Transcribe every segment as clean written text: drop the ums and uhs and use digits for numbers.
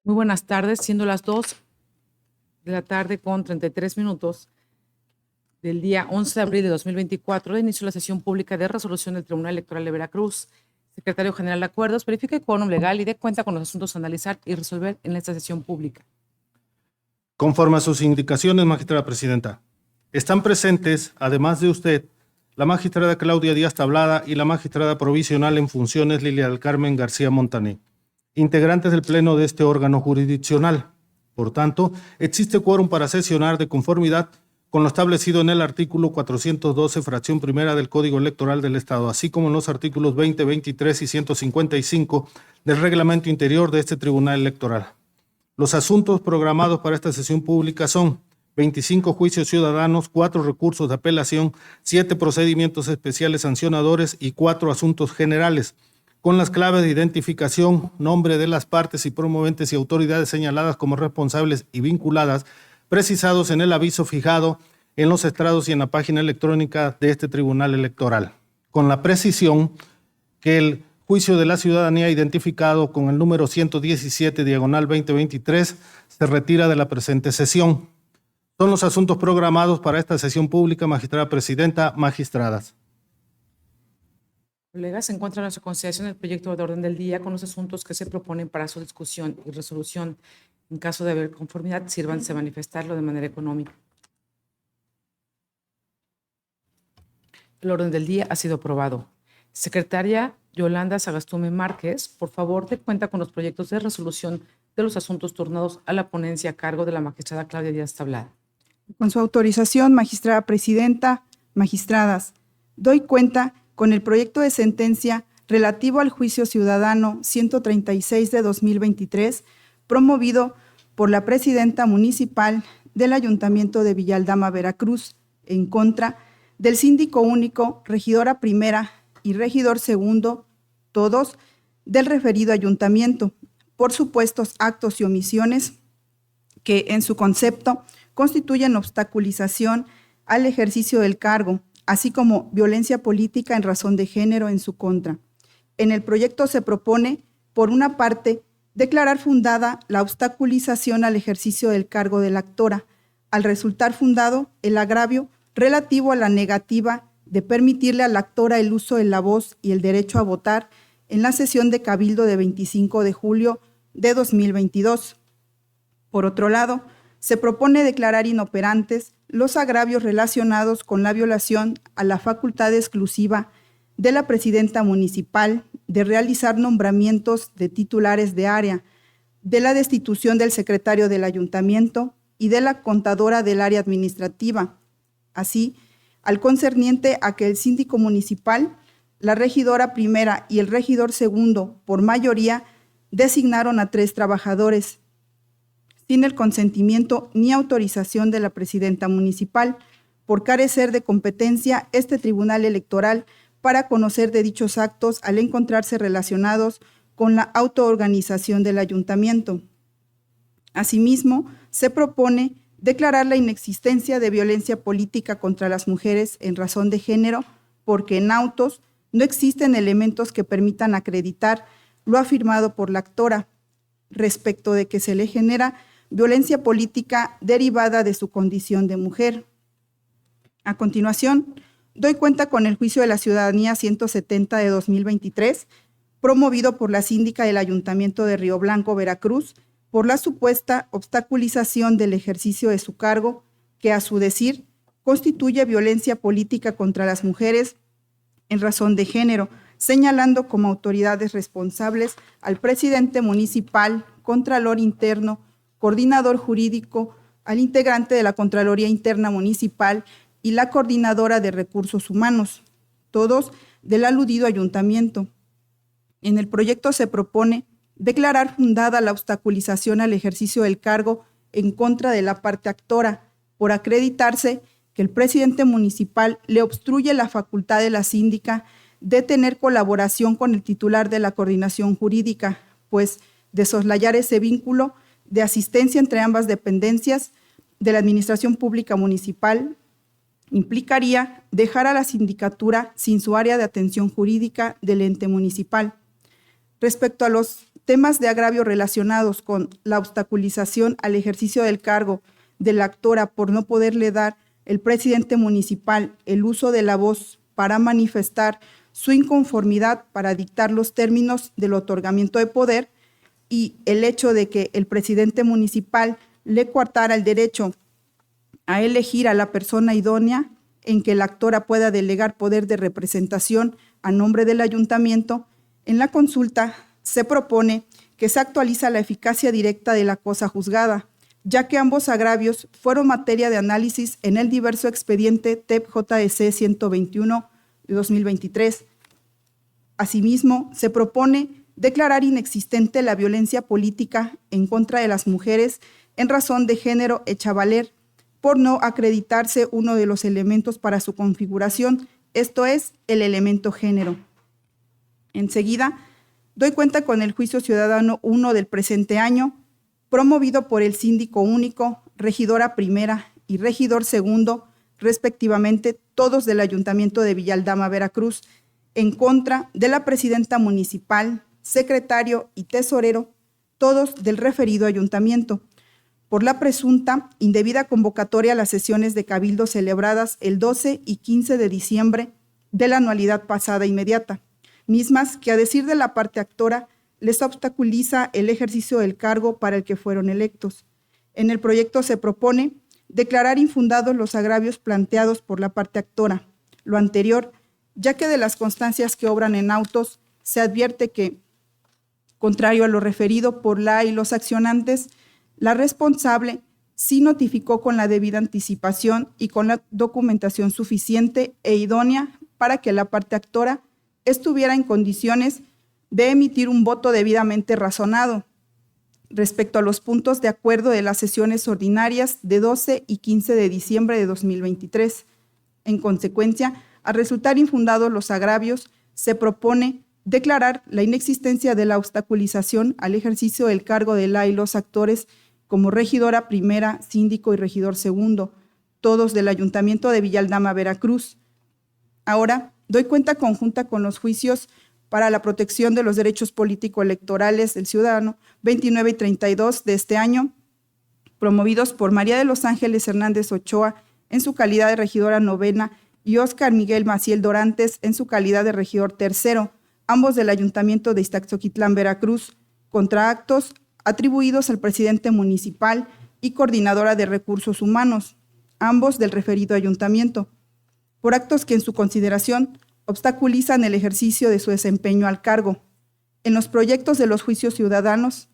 Muy buenas tardes, siendo las 2 de la tarde con 33 minutos del día 11 de abril de 2024, de inicio de la sesión pública de resolución del Tribunal Electoral de Veracruz. Secretario General de Acuerdos, verifique el quórum legal y dé cuenta con los asuntos a analizar y resolver en esta sesión pública. Conforme a sus indicaciones, magistrada presidenta, están presentes, además de usted, la magistrada Claudia Díaz Tablada y la magistrada provisional en funciones Lilia del Carmen García Montané, integrantes del Pleno de este órgano jurisdiccional. Por tanto, existe quórum para sesionar de conformidad con lo establecido en el artículo 412, fracción primera del Código Electoral del Estado, así como en los artículos 20, 23 y 155 del Reglamento Interior de este Tribunal Electoral. Los asuntos programados para esta sesión pública son 25 juicios ciudadanos, 4 recursos de apelación, 7 procedimientos especiales sancionadores y 4 asuntos generales, con las claves de identificación, nombre de las partes y promoventes y autoridades señaladas como responsables y vinculadas, precisados en el aviso fijado en los estrados y en la página electrónica de este Tribunal Electoral, con la precisión que el juicio de la ciudadanía identificado con el número 117/2023 se retira de la presente sesión. Son los asuntos programados para esta sesión pública, magistrada presidenta, magistradas. Colegas, se encuentra en nuestra consideración el proyecto de orden del día con los asuntos que se proponen para su discusión y resolución. En caso de haber conformidad, sírvanse a manifestarlo de manera económica. El orden del día ha sido aprobado. Secretaria Yolanda Sagastume Márquez, por favor, dé cuenta con los proyectos de resolución de los asuntos turnados a la ponencia a cargo de la magistrada Claudia Díaz Tablada. Con su autorización, magistrada presidenta, magistradas, doy cuenta con el proyecto de sentencia relativo al juicio ciudadano 136 de 2023, promovido por la presidenta municipal del Ayuntamiento de Villaldama, Veracruz, en contra del síndico único, regidora primera y regidor segundo, todos del referido ayuntamiento, por supuestos actos y omisiones que en su concepto constituyen obstaculización al ejercicio del cargo, así como violencia política en razón de género en su contra. En el proyecto se propone, por una parte, declarar fundada la obstaculización al ejercicio del cargo de la actora, al resultar fundado el agravio relativo a la negativa de permitirle a la actora el uso de la voz y el derecho a votar en la sesión de Cabildo de 25 de julio de 2022. Por otro lado, se propone declarar inoperantes los agravios relacionados con la violación a la facultad exclusiva de la presidenta municipal de realizar nombramientos de titulares de área, de la destitución del secretario del ayuntamiento y de la contadora del área administrativa, así al concerniente a que el síndico municipal, la regidora primera y el regidor segundo, por mayoría, designaron a 3 trabajadores, sin el consentimiento ni autorización de la presidenta municipal, por carecer de competencia este Tribunal Electoral para conocer de dichos actos al encontrarse relacionados con la autoorganización del ayuntamiento. Asimismo, se propone declarar la inexistencia de violencia política contra las mujeres en razón de género, porque en autos no existen elementos que permitan acreditar lo afirmado por la actora, respecto de que se le genera violencia política derivada de su condición de mujer. A continuación, doy cuenta con el juicio de la ciudadanía 170 de 2023, promovido por la síndica del Ayuntamiento de Río Blanco, Veracruz, por la supuesta obstaculización del ejercicio de su cargo, que a su decir constituye violencia política contra las mujeres en razón de género, señalando como autoridades responsables al presidente municipal, contralor interno, coordinador jurídico, al integrante de la Contraloría Interna Municipal y la coordinadora de recursos humanos, todos del aludido ayuntamiento. En el proyecto se propone declarar fundada la obstaculización al ejercicio del cargo en contra de la parte actora, por acreditarse que el presidente municipal le obstruye la facultad de la síndica de tener colaboración con el titular de la coordinación jurídica, pues de soslayar ese vínculo de asistencia entre ambas dependencias de la Administración Pública Municipal implicaría dejar a la sindicatura sin su área de atención jurídica del ente municipal. Respecto a los temas de agravio relacionados con la obstaculización al ejercicio del cargo de la actora por no poderle dar el presidente municipal el uso de la voz para manifestar su inconformidad para dictar los términos del otorgamiento de poder y el hecho de que el presidente municipal le coartara el derecho a elegir a la persona idónea en que la actora pueda delegar poder de representación a nombre del ayuntamiento, en la consulta se propone que se actualiza la eficacia directa de la cosa juzgada, ya que ambos agravios fueron materia de análisis en el diverso expediente TEP-JEC 121 de 2023. Asimismo, se propone declarar inexistente la violencia política en contra de las mujeres en razón de género hecha valer, por no acreditarse uno de los elementos para su configuración, esto es, el elemento género. Enseguida, doy cuenta con el juicio ciudadano 1 del presente año, promovido por el síndico único, regidora primera y regidor segundo, respectivamente, todos del Ayuntamiento de Villaldama, Veracruz, en contra de la presidenta municipal, secretario y tesorero, todos del referido ayuntamiento, por la presunta indebida convocatoria a las sesiones de cabildo celebradas el 12 y 15 de diciembre de la anualidad pasada inmediata, mismas que, a decir de la parte actora, les obstaculiza el ejercicio del cargo para el que fueron electos. En el proyecto se propone declarar infundados los agravios planteados por la parte actora. Lo anterior, ya que de las constancias que obran en autos se advierte que, contrario a lo referido por la y los accionantes, la responsable sí notificó con la debida anticipación y con la documentación suficiente e idónea para que la parte actora estuviera en condiciones de emitir un voto debidamente razonado respecto a los puntos de acuerdo de las sesiones ordinarias de 12 y 15 de diciembre de 2023. En consecuencia, al resultar infundados los agravios, se propone declarar la inexistencia de la obstaculización al ejercicio del cargo de la y los actores como regidora primera, síndico y regidor segundo, todos del Ayuntamiento de Villaldama, Veracruz. Ahora, doy cuenta conjunta con los juicios para la protección de los derechos político-electorales del ciudadano 29 y 32 de este año, promovidos por María de los Ángeles Hernández Ochoa en su calidad de regidora novena y Óscar Miguel Maciel Dorantes en su calidad de regidor tercero, ambos del Ayuntamiento de Iztaxoquitlán, Veracruz, contra actos atribuidos al presidente municipal y coordinadora de recursos humanos, ambos del referido ayuntamiento, por actos que en su consideración obstaculizan el ejercicio de su desempeño al cargo. En los proyectos de los juicios ciudadanos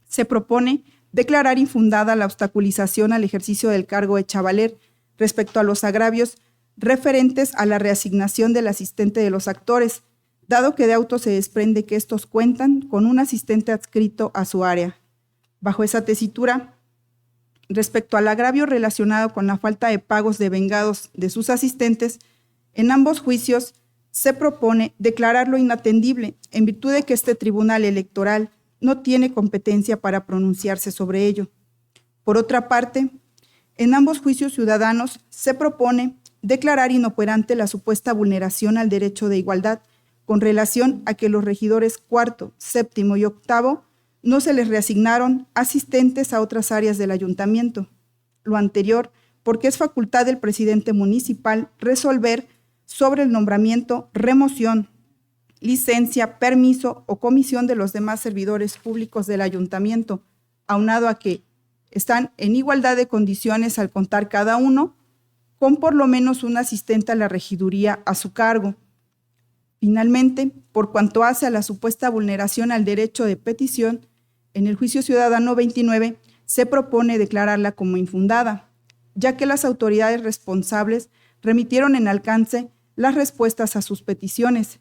se propone declarar infundada la obstaculización al ejercicio del cargo hecha valer respecto a los agravios referentes a la reasignación del asistente de los actores, dado que de auto se desprende que estos cuentan con un asistente adscrito a su área. Bajo esa tesitura, respecto al agravio relacionado con la falta de pagos devengados de sus asistentes, en ambos juicios se propone declararlo inatendible en virtud de que este tribunal electoral no tiene competencia para pronunciarse sobre ello. Por otra parte, en ambos juicios ciudadanos se propone declarar inoperante la supuesta vulneración al derecho de igualdad con relación a que los regidores cuarto, séptimo y octavo no se les reasignaron asistentes a otras áreas del ayuntamiento. Lo anterior, porque es facultad del presidente municipal resolver sobre el nombramiento, remoción, licencia, permiso o comisión de los demás servidores públicos del ayuntamiento, aunado a que están en igualdad de condiciones al contar cada uno con por lo menos un asistente a la regiduría a su cargo. Finalmente, por cuanto hace a la supuesta vulneración al derecho de petición, en el juicio ciudadano 29 se propone declararla como infundada, ya que las autoridades responsables remitieron en alcance las respuestas a sus peticiones,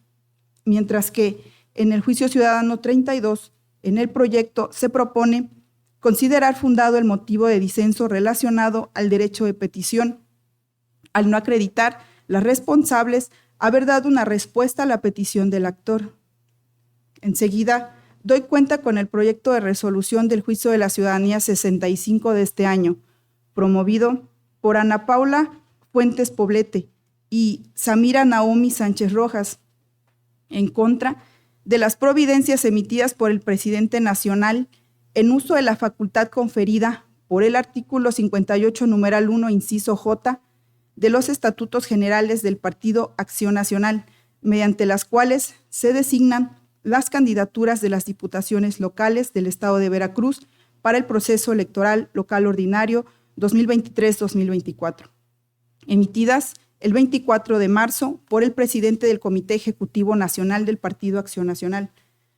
mientras que en el juicio ciudadano 32, en el proyecto se propone considerar fundado el motivo de disenso relacionado al derecho de petición, al no acreditar las responsables haber dado una respuesta a la petición del actor. Enseguida, doy cuenta con el proyecto de resolución del Juicio de la Ciudadanía 65 de este año, promovido por Ana Paula Fuentes Poblete y Samira Naomi Sánchez Rojas, en contra de las providencias emitidas por el presidente nacional en uso de la facultad conferida por el artículo 58, numeral 1, inciso J, de los Estatutos Generales del Partido Acción Nacional, mediante las cuales se designan las candidaturas de las diputaciones locales del Estado de Veracruz para el proceso electoral local ordinario 2023-2024, emitidas el 24 de marzo por el presidente del Comité Ejecutivo Nacional del Partido Acción Nacional.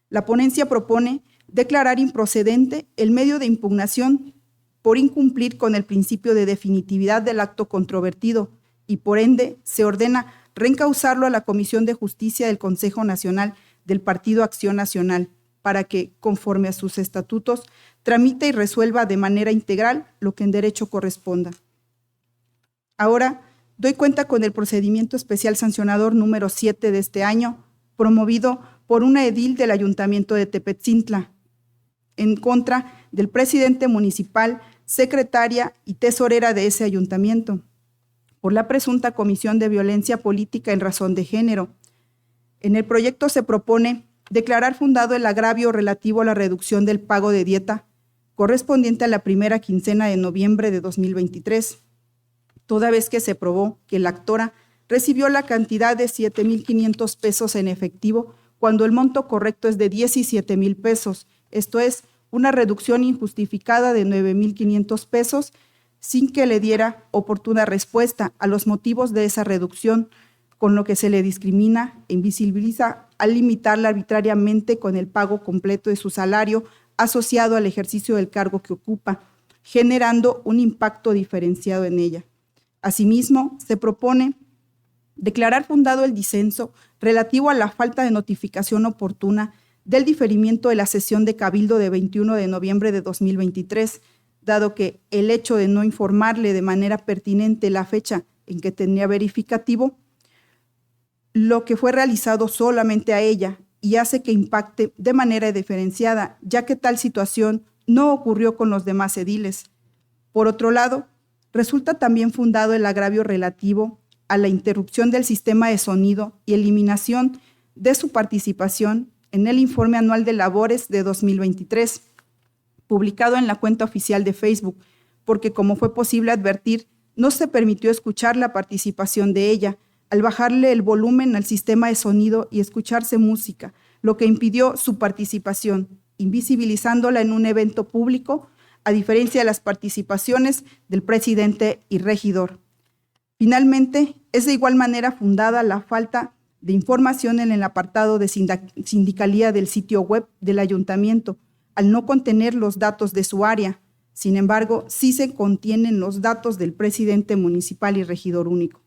La ponencia propone declarar improcedente el medio de impugnación por incumplir con el principio de definitividad del acto controvertido y, por ende, se ordena reencauzarlo a la Comisión de Justicia del Consejo Nacional del Partido Acción Nacional para que, conforme a sus estatutos, tramite y resuelva de manera integral lo que en derecho corresponda. Ahora, doy cuenta con el procedimiento especial sancionador número 7 de este año, promovido por una edil del Ayuntamiento de Tepetzintla, en contra del presidente municipal, secretaria y tesorera de ese ayuntamiento, por la presunta comisión de violencia política en razón de género. En el proyecto se propone declarar fundado el agravio relativo a la reducción del pago de dieta correspondiente a la primera quincena de noviembre de 2023, toda vez que se probó que la actora recibió la cantidad de 7,500 pesos en efectivo cuando el monto correcto es de 17,000 pesos, esto es, una reducción injustificada de 9,500 pesos sin que le diera oportuna respuesta a los motivos de esa reducción, con lo que se le discrimina e invisibiliza al limitarla arbitrariamente con el pago completo de su salario asociado al ejercicio del cargo que ocupa, generando un impacto diferenciado en ella. Asimismo, se propone declarar fundado el disenso relativo a la falta de notificación oportuna del diferimiento de la sesión de Cabildo de 21 de noviembre de 2023, dado que el hecho de no informarle de manera pertinente la fecha en que tenía verificativo, lo que fue realizado solamente a ella y hace que impacte de manera diferenciada, ya que tal situación no ocurrió con los demás ediles. Por otro lado, resulta también fundado el agravio relativo a la interrupción del sistema de sonido y eliminación de su participación en el informe anual de labores de 2023, publicado en la cuenta oficial de Facebook, porque como fue posible advertir, no se permitió escuchar la participación de ella, al bajarle el volumen al sistema de sonido y escucharse música, lo que impidió su participación, invisibilizándola en un evento público, a diferencia de las participaciones del presidente y regidor. Finalmente, es de igual manera fundada la falta de información en el apartado de sindicalía del sitio web del ayuntamiento, al no contener los datos de su área. Sin embargo, sí se contienen los datos del presidente municipal y regidor único.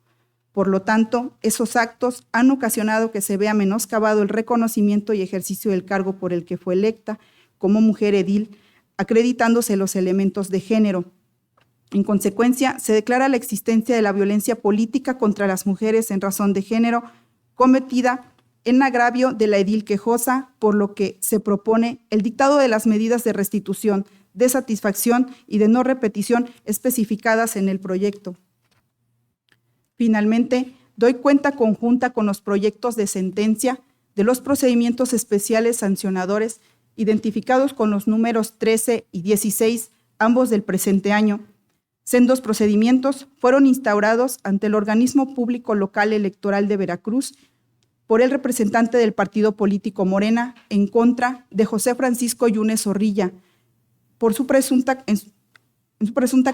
Por lo tanto, esos actos han ocasionado que se vea menoscabado el reconocimiento y ejercicio del cargo por el que fue electa como mujer edil, acreditándose los elementos de género. En consecuencia, se declara la existencia de la violencia política contra las mujeres en razón de género cometida en agravio de la edil quejosa, por lo que se propone el dictado de las medidas de restitución, de satisfacción y de no repetición especificadas en el proyecto. Finalmente, doy cuenta conjunta con los proyectos de sentencia de los procedimientos especiales sancionadores identificados con los números 13 y 16, ambos del presente año. Sendos procedimientos fueron instaurados ante el organismo público local electoral de Veracruz por el representante del partido político Morena en contra de José Francisco Yunes Zorrilla por su presunta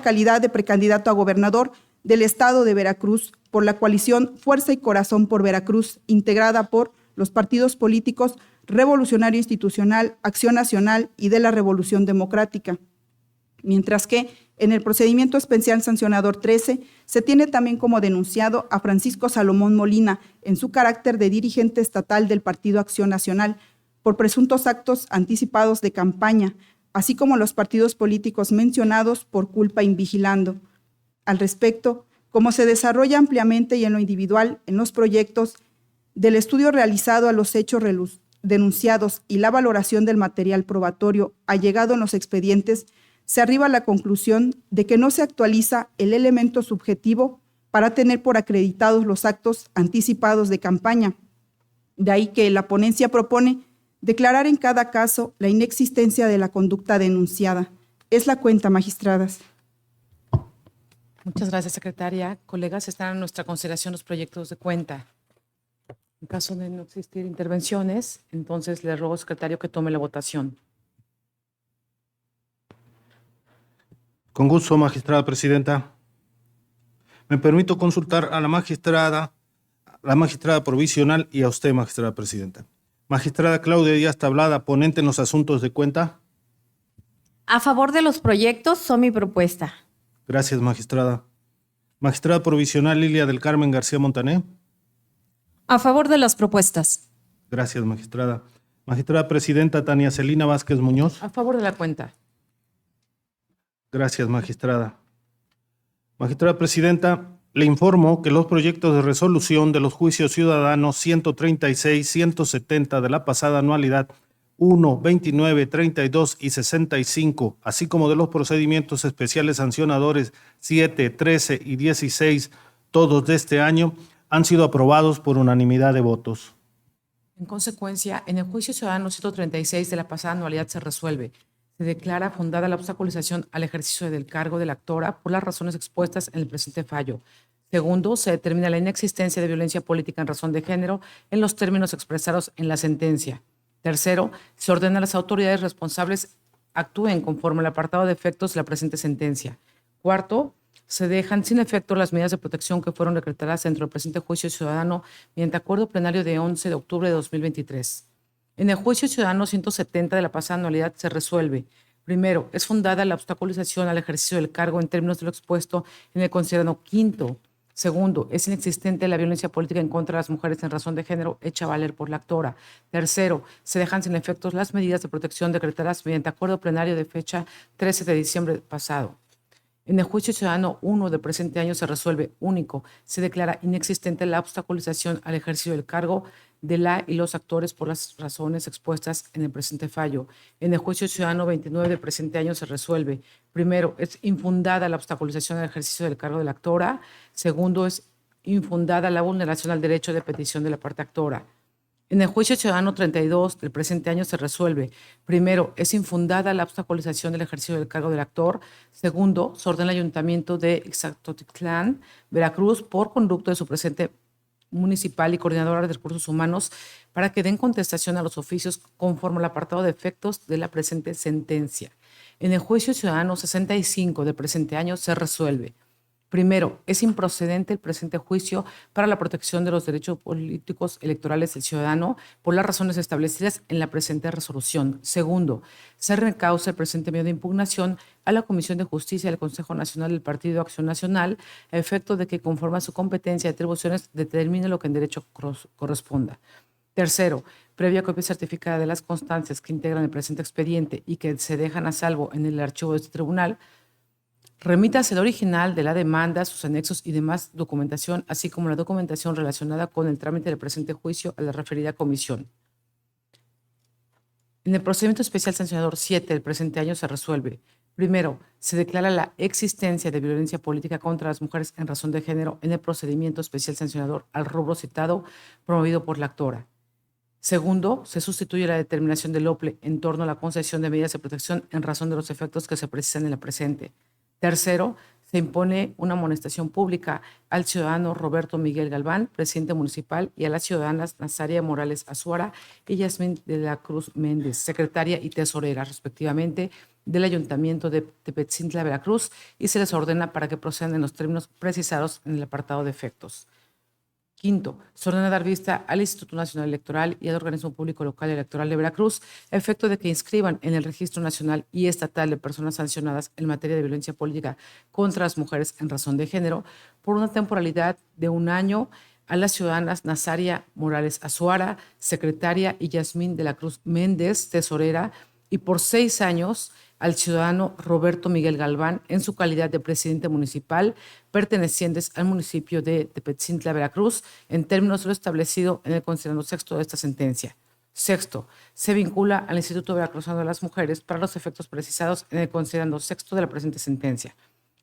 calidad de precandidato a gobernador del estado de Veracruz por la coalición Fuerza y Corazón por Veracruz, integrada por los partidos políticos Revolucionario Institucional, Acción Nacional y de la Revolución Democrática. Mientras que en el procedimiento especial sancionador 13 se tiene también como denunciado a Francisco Salomón Molina en su carácter de dirigente estatal del Partido Acción Nacional por presuntos actos anticipados de campaña, así como los partidos políticos mencionados por culpa invigilando. Al respecto, como se desarrolla ampliamente y en lo individual en los proyectos del estudio realizado a los hechos denunciados y la valoración del material probatorio allegado en los expedientes, se arriba a la conclusión de que no se actualiza el elemento subjetivo para tener por acreditados los actos anticipados de campaña. De ahí que la ponencia propone Declarar en cada caso la inexistencia de la conducta denunciada. Es la cuenta, magistradas. Muchas gracias, secretaria. Colegas, están a nuestra consideración los proyectos de cuenta. En caso de no existir intervenciones, entonces le ruego, secretario, que tome la votación. Con gusto, magistrada presidenta. Me permito consultar a la magistrada provisional y a usted, magistrada presidenta. Magistrada Claudia Díaz Tablada, ponente en los asuntos de cuenta. A favor de los proyectos, son mi propuesta. Gracias, magistrada. Magistrada provisional Lilia del Carmen García Montané. A favor de las propuestas. Gracias, magistrada. Magistrada presidenta Tania Celina Vázquez Muñoz. A favor de la cuenta. Gracias, magistrada. Magistrada presidenta, le informo que los proyectos de resolución de los juicios ciudadanos 136, 170 de la pasada anualidad 1, 29, 32 y 65, así como de los procedimientos especiales sancionadores 7, 13 y 16, todos de este año, han sido aprobados por unanimidad de votos. En consecuencia, en el juicio ciudadano 136 de la pasada anualidad se resuelve. Se declara fundada la obstaculización al ejercicio del cargo de la actora por las razones expuestas en el presente fallo. Segundo, se determina la inexistencia de violencia política en razón de género en los términos expresados en la sentencia. Tercero, se ordena a las autoridades responsables actúen conforme al apartado de efectos de la presente sentencia. Cuarto, se dejan sin efecto las medidas de protección que fueron decretadas dentro del presente juicio ciudadano mediante acuerdo plenario de 11 de octubre de 2023. En el juicio ciudadano 170 de la pasada anualidad se resuelve. Primero, es fundada la obstaculización al ejercicio del cargo en términos de lo expuesto en el considerando quinto. Segundo, es inexistente la violencia política en contra de las mujeres en razón de género hecha valer por la actora. Tercero, se dejan sin efectos las medidas de protección decretadas mediante acuerdo plenario de fecha 13 de diciembre pasado. En el juicio ciudadano 1 del presente año se resuelve único. Se declara inexistente la obstaculización al ejercicio del cargo de la y los actores por las razones expuestas en el presente fallo. En el juicio ciudadano 29 del presente año se resuelve. Primero, es infundada la obstaculización al ejercicio del cargo de la actora. Segundo, es infundada la vulneración al derecho de petición de la parte actora. En el juicio ciudadano 32 del presente año se resuelve. Primero, es infundada la obstaculización del ejercicio del cargo del actor. Segundo, se ordena el ayuntamiento de Ixtacotitlán, Veracruz, por conducto de su presidente municipal y coordinadora de recursos humanos, para que den contestación a los oficios conforme al apartado de efectos de la presente sentencia. En el juicio ciudadano 65 del presente año se resuelve. Primero, es improcedente el presente juicio para la protección de los derechos políticos electorales del ciudadano por las razones establecidas en la presente resolución. Segundo, se recausa el presente medio de impugnación a la Comisión de Justicia del Consejo Nacional del Partido Acción Nacional a efecto de que, conforme a su competencia y atribuciones, determine lo que en derecho corresponda. Tercero, previa copia certificada de las constancias que integran el presente expediente y que se dejan a salvo en el archivo de este tribunal, remítase el original de la demanda, sus anexos y demás documentación, así como la documentación relacionada con el trámite del presente juicio a la referida comisión. En el procedimiento especial sancionador 7 del presente año se resuelve. Primero, se declara la existencia de violencia política contra las mujeres en razón de género en el procedimiento especial sancionador al rubro citado promovido por la actora. Segundo, se sustituye la determinación del OPLE en torno a la concesión de medidas de protección en razón de los efectos que se precisan en la presente. Tercero, se impone una amonestación pública al ciudadano Roberto Miguel Galván, presidente municipal, y a las ciudadanas Nazaria Morales Azuara y Yasmín de la Cruz Méndez, secretaria y tesorera, respectivamente, del Ayuntamiento de Tepetzintla, Veracruz, y se les ordena para que procedan en los términos precisados en el apartado de efectos. Quinto, se ordena dar vista al Instituto Nacional Electoral y al Organismo Público Local Electoral de Veracruz a efecto de que inscriban en el Registro Nacional y Estatal de Personas Sancionadas en materia de violencia política contra las mujeres en razón de género por una temporalidad de 1 año a las ciudadanas Nazaria Morales Azuara, secretaria, y Yasmín de la Cruz Méndez, tesorera, y por 6 años al ciudadano Roberto Miguel Galván en su calidad de presidente municipal, pertenecientes al municipio de Tepetzintla, Veracruz, en términos de lo establecido en el considerando sexto de esta sentencia. Sexto, se vincula al Instituto Veracruzano de las Mujeres para los efectos precisados en el considerando sexto de la presente sentencia.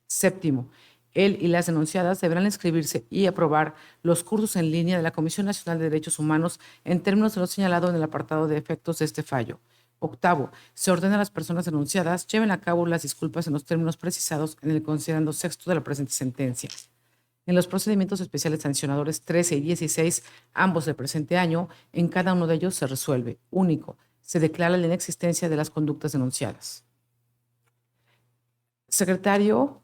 Séptimo, Él y las denunciadas deberán inscribirse y aprobar los cursos en línea de la Comisión Nacional de Derechos Humanos en términos de lo señalado en el apartado de efectos de este fallo. Octavo, se ordena a las personas denunciadas lleven a cabo las disculpas en los términos precisados en el considerando sexto de la presente sentencia. En los procedimientos especiales sancionadores 13 y 16, ambos del presente año, en cada uno de ellos se resuelve. Único, se declara la inexistencia de las conductas denunciadas. Secretario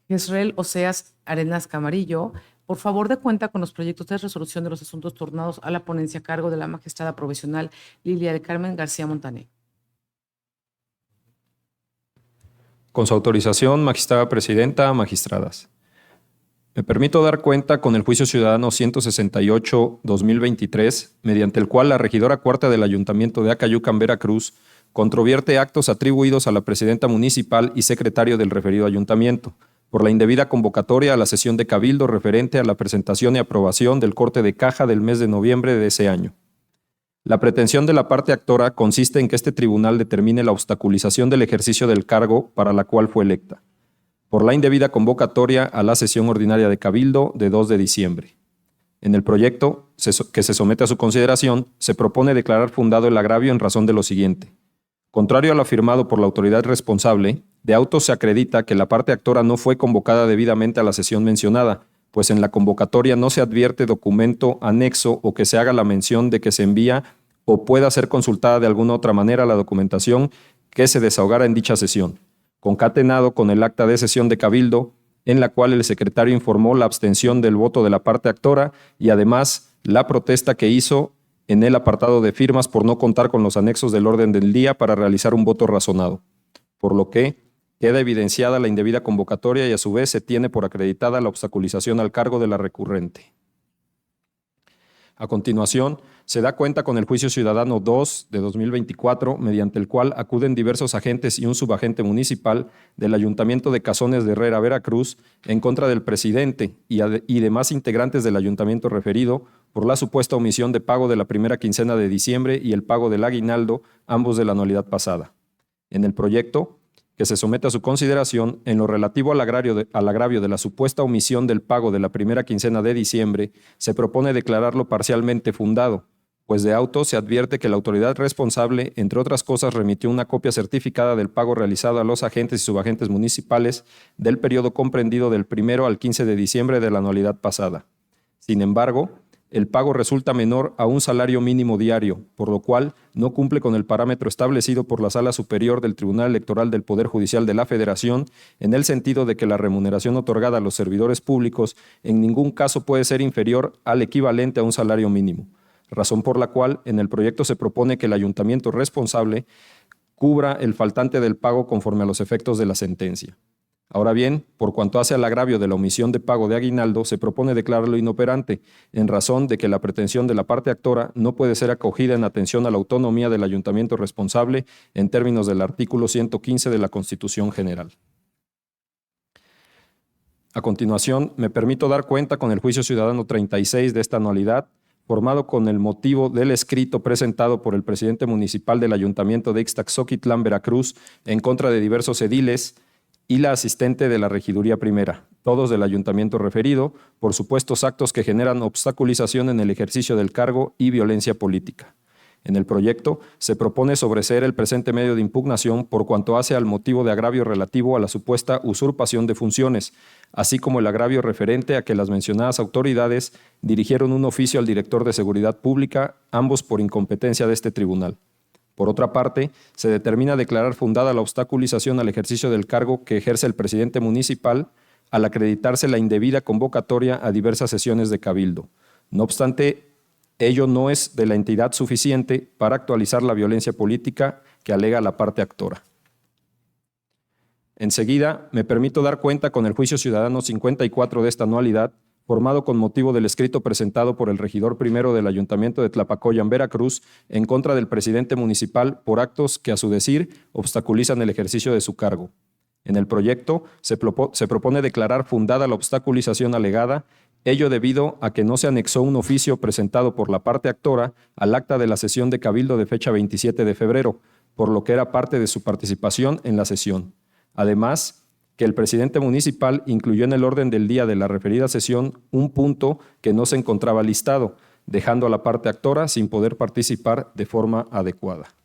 Jezreel Oseas Arenas Camarillo, por favor dé cuenta con los proyectos de resolución de los asuntos turnados a la ponencia a cargo de la magistrada provisional Lilia del Carmen García Montané. Con su autorización, magistrada presidenta, magistradas. Me permito dar cuenta con el juicio ciudadano 168-2023, mediante el cual la regidora cuarta del Ayuntamiento de Acayucan, Veracruz, controvierte actos atribuidos a la presidenta municipal y secretario del referido ayuntamiento, por la indebida convocatoria a la sesión de cabildo referente a la presentación y aprobación del corte de caja del mes de noviembre de ese año. La pretensión de la parte actora consiste en que este tribunal determine la obstaculización del ejercicio del cargo para la cual fue electa, por la indebida convocatoria a la sesión ordinaria de cabildo de 2 de diciembre. En el proyecto que se somete a su consideración, se propone declarar fundado el agravio en razón de lo siguiente. Contrario a lo afirmado por la autoridad responsable, de auto se acredita que la parte actora no fue convocada debidamente a la sesión mencionada, pues en la convocatoria no se advierte documento anexo o que se haga la mención de que se envía o pueda ser consultada de alguna otra manera la documentación que se desahogara en dicha sesión, concatenado con el acta de sesión de cabildo, en la cual el secretario informó la abstención del voto de la parte actora y además la protesta que hizo en el apartado de firmas por no contar con los anexos del orden del día para realizar un voto razonado, por lo que queda evidenciada la indebida convocatoria y a su vez se tiene por acreditada la obstaculización al cargo de la recurrente. A continuación, se da cuenta con el juicio ciudadano 2 de 2024, mediante el cual acuden diversos agentes y un subagente municipal del Ayuntamiento de Cazones de Herrera, Veracruz, en contra del presidente y demás integrantes del ayuntamiento referido por la supuesta omisión de pago de la primera quincena de diciembre y el pago del aguinaldo, ambos de la anualidad pasada. En el proyecto que se somete a su consideración, en lo relativo al agravio de la supuesta omisión del pago de la primera quincena de diciembre, se propone declararlo parcialmente fundado, pues de auto se advierte que la autoridad responsable, entre otras cosas, remitió una copia certificada del pago realizado a los agentes y subagentes municipales del periodo comprendido del 1 al 15 de diciembre de la anualidad pasada. Sin embargo, el pago resulta menor a un salario mínimo diario, por lo cual no cumple con el parámetro establecido por la Sala Superior del Tribunal Electoral del Poder Judicial de la Federación, en el sentido de que la remuneración otorgada a los servidores públicos en ningún caso puede ser inferior al equivalente a un salario mínimo, razón por la cual en el proyecto se propone que el ayuntamiento responsable cubra el faltante del pago conforme a los efectos de la sentencia. Ahora bien, por cuanto hace al agravio de la omisión de pago de aguinaldo, se propone declararlo inoperante, en razón de que la pretensión de la parte actora no puede ser acogida en atención a la autonomía del ayuntamiento responsable en términos del artículo 115 de la Constitución General. A continuación, me permito dar cuenta con el juicio ciudadano 36 de esta anualidad, formado con el motivo del escrito presentado por el presidente municipal del Ayuntamiento de Ixtaxoquitlán, Veracruz, en contra de diversos ediles y la asistente de la Regiduría Primera, todos del ayuntamiento referido, por supuestos actos que generan obstaculización en el ejercicio del cargo y violencia política. En el proyecto se propone sobreseer el presente medio de impugnación por cuanto hace al motivo de agravio relativo a la supuesta usurpación de funciones, así como el agravio referente a que las mencionadas autoridades dirigieron un oficio al director de Seguridad Pública, ambos por incompetencia de este tribunal. Por otra parte, se determina declarar fundada la obstaculización al ejercicio del cargo que ejerce el presidente municipal al acreditarse la indebida convocatoria a diversas sesiones de cabildo. No obstante, ello no es de la entidad suficiente para actualizar la violencia política que alega la parte actora. Enseguida, me permito dar cuenta con el juicio ciudadano 54 de esta anualidad, formado con motivo del escrito presentado por el regidor primero del Ayuntamiento de Tlapacoyan, Veracruz, en contra del presidente municipal por actos que, a su decir, obstaculizan el ejercicio de su cargo. En el proyecto se propone declarar fundada la obstaculización alegada, ello debido a que no se anexó un oficio presentado por la parte actora al acta de la sesión de cabildo de fecha 27 de febrero, por lo que era parte de su participación en la sesión. Además, que el presidente municipal incluyó en el orden del día de la referida sesión un punto que no se encontraba listado, dejando a la parte actora sin poder participar de forma adecuada.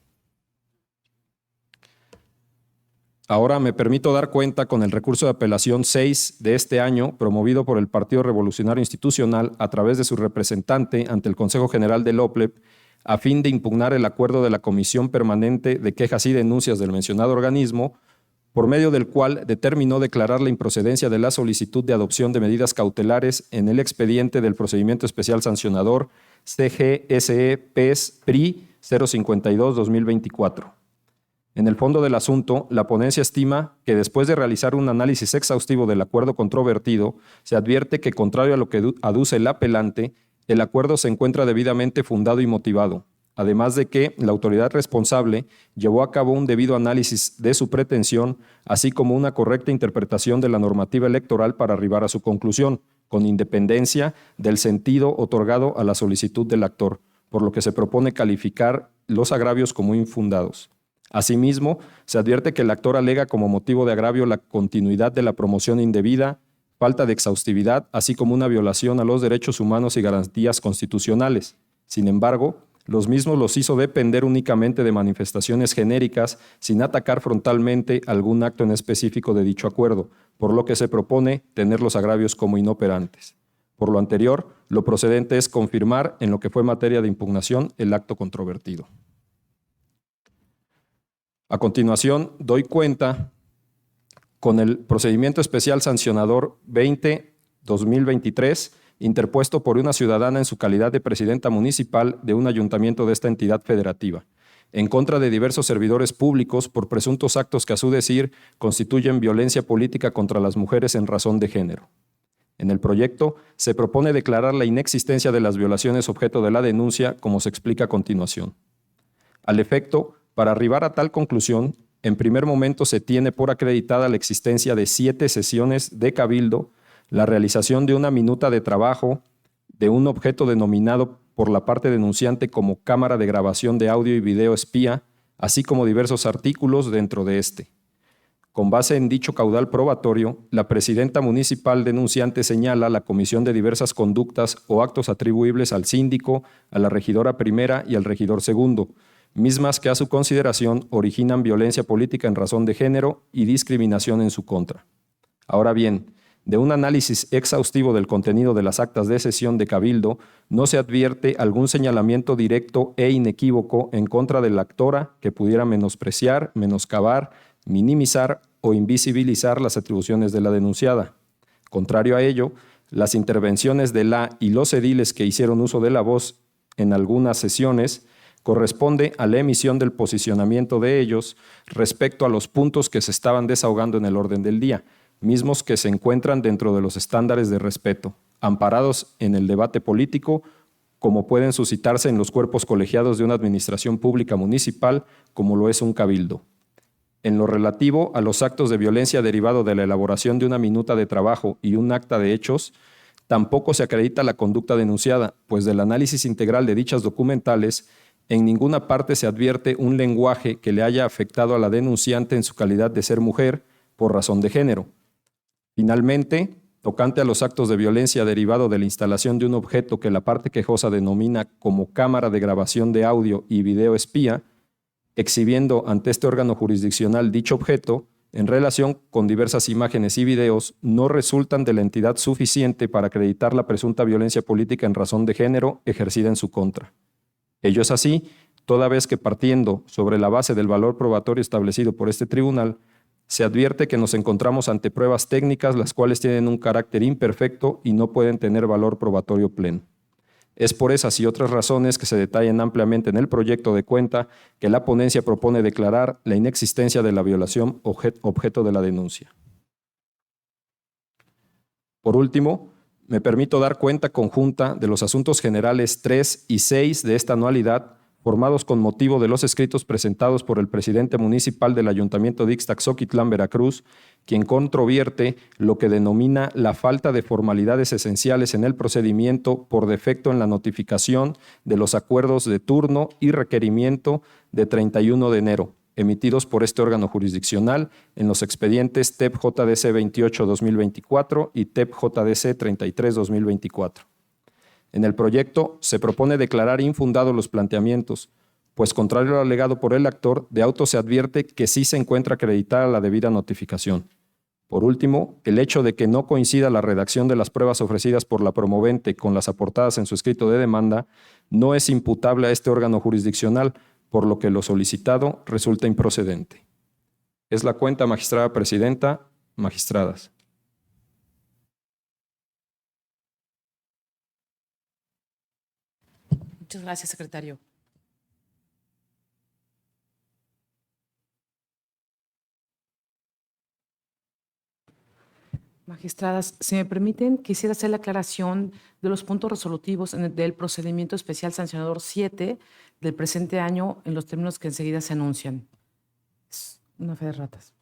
Ahora me permito dar cuenta con el recurso de apelación 6 de este año, promovido por el Partido Revolucionario Institucional a través de su representante ante el Consejo General del OPLEP, a fin de impugnar el acuerdo de la Comisión Permanente de Quejas y Denuncias del mencionado organismo, por medio del cual determinó declarar la improcedencia de la solicitud de adopción de medidas cautelares en el expediente del Procedimiento Especial Sancionador CGSE-PES-PRI 052-2024. En el fondo del asunto, la ponencia estima que después de realizar un análisis exhaustivo del acuerdo controvertido, se advierte que, contrario a lo que aduce el apelante, el acuerdo se encuentra debidamente fundado y motivado, además de que la autoridad responsable llevó a cabo un debido análisis de su pretensión, así como una correcta interpretación de la normativa electoral para arribar a su conclusión, con independencia del sentido otorgado a la solicitud del actor, por lo que se propone calificar los agravios como infundados. Asimismo, se advierte que el actor alega como motivo de agravio la continuidad de la promoción indebida, falta de exhaustividad, así como una violación a los derechos humanos y garantías constitucionales. Sin embargo, los mismos los hizo depender únicamente de manifestaciones genéricas sin atacar frontalmente algún acto en específico de dicho acuerdo, por lo que se propone tener los agravios como inoperantes. Por lo anterior, lo procedente es confirmar en lo que fue materia de impugnación el acto controvertido. A continuación, doy cuenta con el procedimiento especial sancionador 20-2023, interpuesto por una ciudadana en su calidad de presidenta municipal de un ayuntamiento de esta entidad federativa, en contra de diversos servidores públicos por presuntos actos que a su decir constituyen violencia política contra las mujeres en razón de género. En el proyecto se propone declarar la inexistencia de las violaciones objeto de la denuncia, como se explica a continuación. Al efecto, para arribar a tal conclusión, en primer momento se tiene por acreditada la existencia de 7 sesiones de cabildo, la realización de una minuta de trabajo de un objeto denominado por la parte denunciante como cámara de grabación de audio y video espía, así como diversos artículos dentro de este. Con base en dicho caudal probatorio, la presidenta municipal denunciante señala la comisión de diversas conductas o actos atribuibles al síndico, a la regidora primera y al regidor segundo, mismas que a su consideración originan violencia política en razón de género y discriminación en su contra. Ahora bien, de un análisis exhaustivo del contenido de las actas de sesión de cabildo, no se advierte algún señalamiento directo e inequívoco en contra de la actora que pudiera menospreciar, menoscabar, minimizar o invisibilizar las atribuciones de la denunciada. Contrario a ello, las intervenciones de la y los ediles que hicieron uso de la voz en algunas sesiones corresponde a la emisión del posicionamiento de ellos respecto a los puntos que se estaban desahogando en el orden del día, mismos que se encuentran dentro de los estándares de respeto, amparados en el debate político, como pueden suscitarse en los cuerpos colegiados de una administración pública municipal, como lo es un cabildo. En lo relativo a los actos de violencia derivado de la elaboración de una minuta de trabajo y un acta de hechos, tampoco se acredita la conducta denunciada, pues del análisis integral de dichas documentales, en ninguna parte se advierte un lenguaje que le haya afectado a la denunciante en su calidad de ser mujer por razón de género. Finalmente, tocante a los actos de violencia derivado de la instalación de un objeto que la parte quejosa denomina como cámara de grabación de audio y video espía, exhibiendo ante este órgano jurisdiccional dicho objeto, en relación con diversas imágenes y videos, no resultan de la entidad suficiente para acreditar la presunta violencia política en razón de género ejercida en su contra. Ello es así, toda vez que partiendo sobre la base del valor probatorio establecido por este tribunal, se advierte que nos encontramos ante pruebas técnicas las cuales tienen un carácter imperfecto y no pueden tener valor probatorio pleno. Es por esas y otras razones que se detallan ampliamente en el proyecto de cuenta que la ponencia propone declarar la inexistencia de la violación objeto de la denuncia. Por último, me permito dar cuenta conjunta de los asuntos generales 3 y 6 de esta anualidad, formados con motivo de los escritos presentados por el presidente municipal del Ayuntamiento de Ixtaxoquitlán, Veracruz, quien controvierte lo que denomina la falta de formalidades esenciales en el procedimiento por defecto en la notificación de los acuerdos de turno y requerimiento de 31 de enero, emitidos por este órgano jurisdiccional en los expedientes TEP-JDC 28-2024 y TEP-JDC 33-2024. En el proyecto se propone declarar infundados los planteamientos, pues contrario al alegado por el actor, de auto se advierte que sí se encuentra acreditada la debida notificación. Por último, el hecho de que no coincida la redacción de las pruebas ofrecidas por la promovente con las aportadas en su escrito de demanda no es imputable a este órgano jurisdiccional, por lo que lo solicitado resulta improcedente. Es la cuenta, magistrada presidenta, magistradas. Muchas gracias, secretario. Magistradas, si me permiten, quisiera hacer la aclaración de los puntos resolutivos del procedimiento especial sancionador 7 del presente año en los términos que enseguida se anuncian. Es una fe de ratas.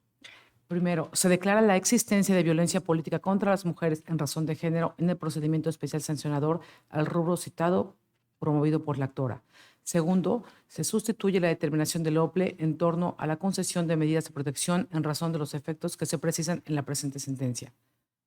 Primero, se declara la existencia de violencia política contra las mujeres en razón de género en el procedimiento especial sancionador al rubro citado promovido por la actora. Segundo, se sustituye la determinación del OPLE en torno a la concesión de medidas de protección en razón de los efectos que se precisan en la presente sentencia.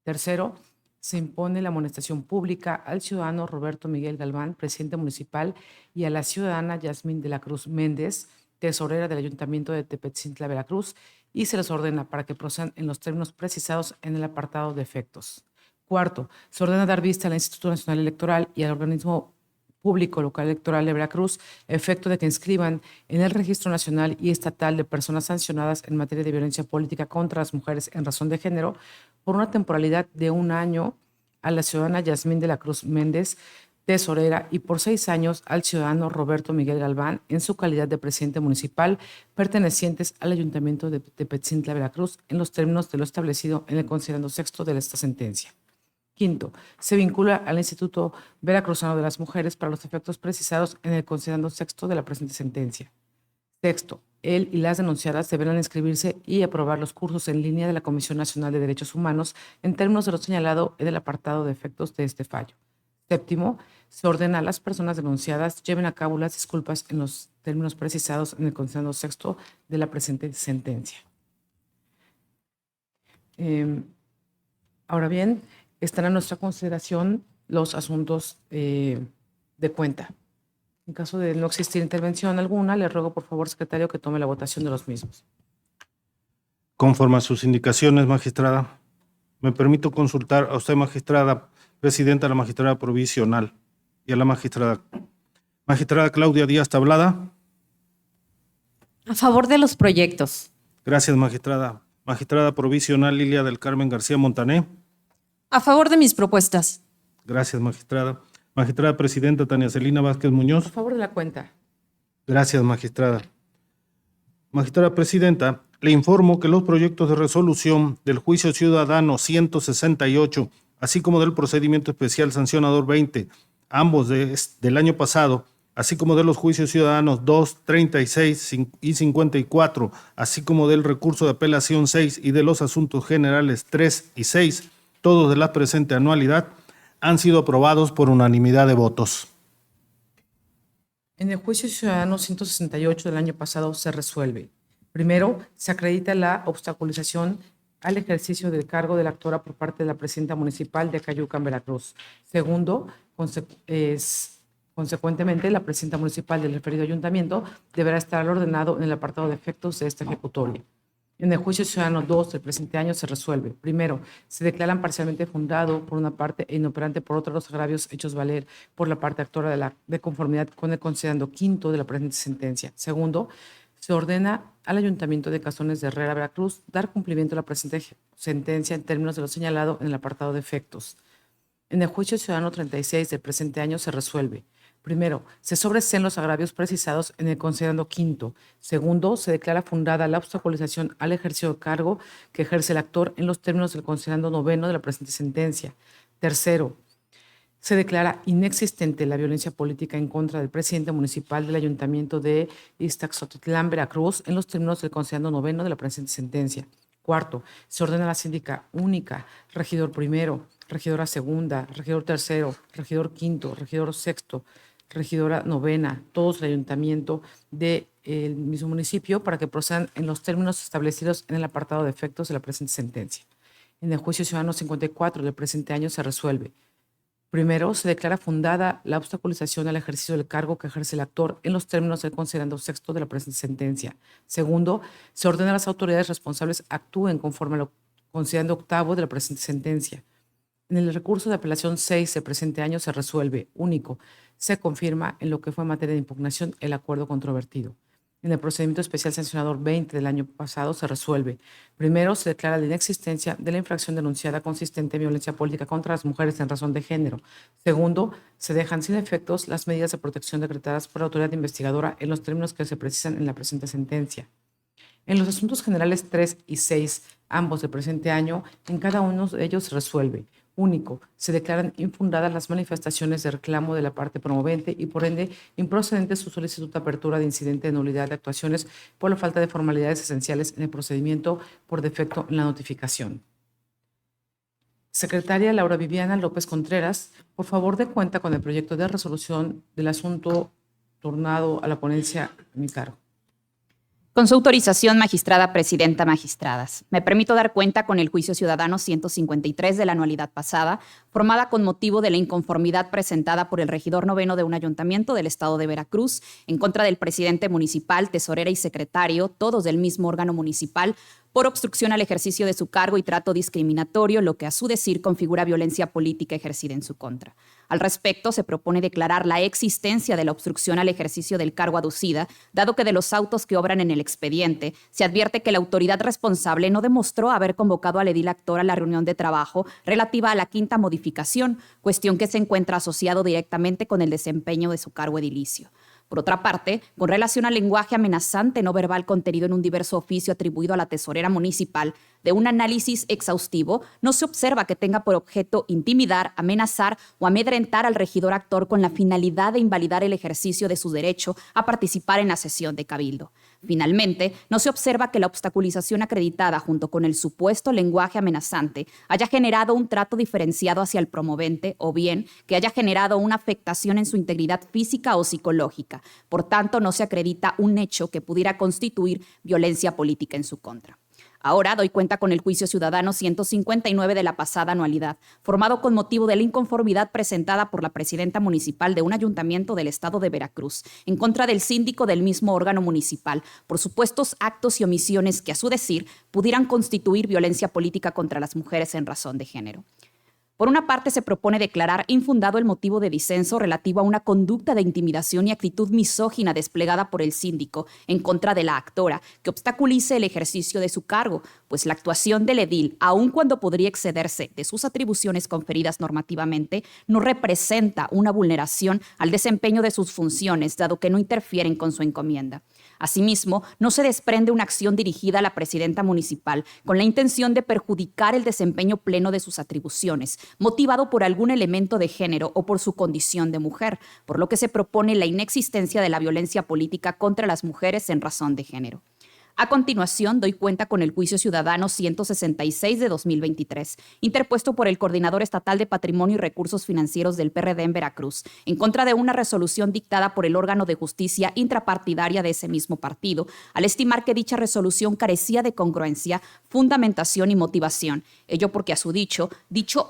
Tercero, se impone la amonestación pública al ciudadano Roberto Miguel Galván, presidente municipal, y a la ciudadana Yasmín de la Cruz Méndez, tesorera del Ayuntamiento de Tepetzintla, Veracruz, y se les ordena para que procedan en los términos precisados en el apartado de efectos. Cuarto, se ordena dar vista al Instituto Nacional Electoral y al organismo público local electoral de Veracruz, a efecto de que inscriban en el Registro Nacional y Estatal de Personas Sancionadas en materia de violencia política contra las mujeres en razón de género por una temporalidad de 1 año a la ciudadana Yasmín de la Cruz Méndez, tesorera, y por 6 años al ciudadano Roberto Miguel Galván en su calidad de presidente municipal, pertenecientes al Ayuntamiento de Tepetzintla, Veracruz, en los términos de lo establecido en el considerando sexto de esta sentencia. Quinto, se vincula al Instituto Veracruzano de las Mujeres para los efectos precisados en el considerando sexto de la presente sentencia. Sexto, él y las denunciadas deberán inscribirse y aprobar los cursos en línea de la Comisión Nacional de Derechos Humanos en términos de lo señalado en el apartado de efectos de este fallo. Séptimo, se ordena a las personas denunciadas lleven a cabo las disculpas en los términos precisados en el considerando sexto de la presente sentencia. Ahora bien, están a nuestra consideración los asuntos de cuenta. En caso de no existir intervención alguna, le ruego por favor, secretario, que tome la votación de los mismos. Conforme a sus indicaciones, magistrada, me permito consultar a usted, magistrada presidenta, a la magistrada provisional y a la magistrada Claudia Díaz Tablada. A favor de los proyectos. Gracias, magistrada. Magistrada provisional Lilia del Carmen García Montané. A favor de mis propuestas. Gracias, magistrada. Magistrada presidenta Tania Celina Vázquez Muñoz. A favor de la cuenta. Gracias, magistrada. Magistrada presidenta, le informo que los proyectos de resolución del juicio ciudadano 168, así como del procedimiento especial sancionador 20, ambos del año pasado, así como de los juicios ciudadanos 2, 36 y 54, así como del recurso de apelación 6 y de los asuntos generales 3 y 6, todos de la presente anualidad, han sido aprobados por unanimidad de votos. En el juicio ciudadano 168 del año pasado se resuelve. Primero, se acredita la obstaculización al ejercicio del cargo de la actora por parte de la presidenta municipal de Acayucan, Veracruz. Segundo, consecuentemente, la presidenta municipal del referido ayuntamiento deberá estar ordenado en el apartado de efectos de esta ejecutoria. En el juicio ciudadano 2 del presente año se resuelve. Primero, se declaran parcialmente fundado por una parte e inoperante por otra los agravios hechos valer por la parte actora de conformidad con el considerando quinto de la presente sentencia. Segundo, se ordena al Ayuntamiento de Cazones de Herrera, Veracruz, dar cumplimiento a la presente sentencia en términos de lo señalado en el apartado de efectos. En el juicio ciudadano 36 del presente año se resuelve. Primero, se sobreseen los agravios precisados en el considerando quinto. Segundo, se declara fundada la obstaculización al ejercicio de cargo que ejerce el actor en los términos del considerando noveno de la presente sentencia. Tercero, se declara inexistente la violencia política en contra del presidente municipal del Ayuntamiento de Ixtaxotitlán, Veracruz, en los términos del considerando noveno de la presente sentencia. Cuarto, se ordena a la síndica única, regidor primero, regidora segunda, regidor tercero, regidor quinto, regidor sexto, regidora novena, todos el ayuntamiento del mismo municipio, para que procedan en los términos establecidos en el apartado de efectos de la presente sentencia. En el juicio ciudadano 54 del presente año se resuelve. Primero, se declara fundada la obstaculización al ejercicio del cargo que ejerce el actor en los términos del considerando sexto de la presente sentencia. Segundo, se ordena a las autoridades responsables actúen conforme a lo considerando octavo de la presente sentencia. En el recurso de apelación 6 del presente año se resuelve. Único, se confirma en lo que fue materia de impugnación el acuerdo controvertido. En el procedimiento especial sancionador 20 del año pasado se resuelve. Primero, se declara la inexistencia de la infracción denunciada consistente en violencia política contra las mujeres en razón de género. Segundo, se dejan sin efectos las medidas de protección decretadas por la autoridad investigadora en los términos que se precisan en la presente sentencia. En los asuntos generales 3 y 6, ambos del presente año, en cada uno de ellos se resuelve. Único, se declaran infundadas las manifestaciones de reclamo de la parte promovente y por ende improcedente su solicitud de apertura de incidente de nulidad de actuaciones por la falta de formalidades esenciales en el procedimiento por defecto en la notificación. Secretaria Laura Viviana López Contreras, por favor dé cuenta con el proyecto de resolución del asunto tornado a la ponencia a mi cargo. Con su autorización, magistrada presidenta, magistradas, me permito dar cuenta con el juicio ciudadano 153 de la anualidad pasada, formada con motivo de la inconformidad presentada por el regidor noveno de un ayuntamiento del estado de Veracruz en contra del presidente municipal, tesorera y secretario, todos del mismo órgano municipal, por obstrucción al ejercicio de su cargo y trato discriminatorio, lo que a su decir configura violencia política ejercida en su contra. Al respecto, se propone declarar la existencia de la obstrucción al ejercicio del cargo aducida, dado que de los autos que obran en el expediente se advierte que la autoridad responsable no demostró haber convocado al edil actor a la reunión de trabajo relativa a la quinta modificación, cuestión que se encuentra asociado directamente con el desempeño de su cargo edilicio. Por otra parte, con relación al lenguaje amenazante no verbal contenido en un diverso oficio atribuido a la tesorera municipal, de un análisis exhaustivo, no se observa que tenga por objeto intimidar, amenazar o amedrentar al regidor actor con la finalidad de invalidar el ejercicio de su derecho a participar en la sesión de cabildo. Finalmente, no se observa que la obstaculización acreditada junto con el supuesto lenguaje amenazante haya generado un trato diferenciado hacia el promovente o bien que haya generado una afectación en su integridad física o psicológica. Por tanto, no se acredita un hecho que pudiera constituir violencia política en su contra. Ahora doy cuenta con el juicio ciudadano 159 de la pasada anualidad, formado con motivo de la inconformidad presentada por la presidenta municipal de un ayuntamiento del estado de Veracruz en contra del síndico del mismo órgano municipal por supuestos actos y omisiones que a su decir pudieran constituir violencia política contra las mujeres en razón de género. Por una parte, se propone declarar infundado el motivo de disenso relativo a una conducta de intimidación y actitud misógina desplegada por el síndico en contra de la actora, que obstaculice el ejercicio de su cargo, pues la actuación del edil, aun cuando podría excederse de sus atribuciones conferidas normativamente, no representa una vulneración al desempeño de sus funciones, dado que no interfieren con su encomienda. Asimismo, no se desprende una acción dirigida a la presidenta municipal con la intención de perjudicar el desempeño pleno de sus atribuciones, motivado por algún elemento de género o por su condición de mujer, por lo que se propone la inexistencia de la violencia política contra las mujeres en razón de género. A continuación, doy cuenta con el juicio ciudadano 166 de 2023, interpuesto por el Coordinador Estatal de Patrimonio y Recursos Financieros del PRD en Veracruz, en contra de una resolución dictada por el órgano de justicia intrapartidaria de ese mismo partido, al estimar que dicha resolución carecía de congruencia, fundamentación y motivación. Ello porque, a su dicho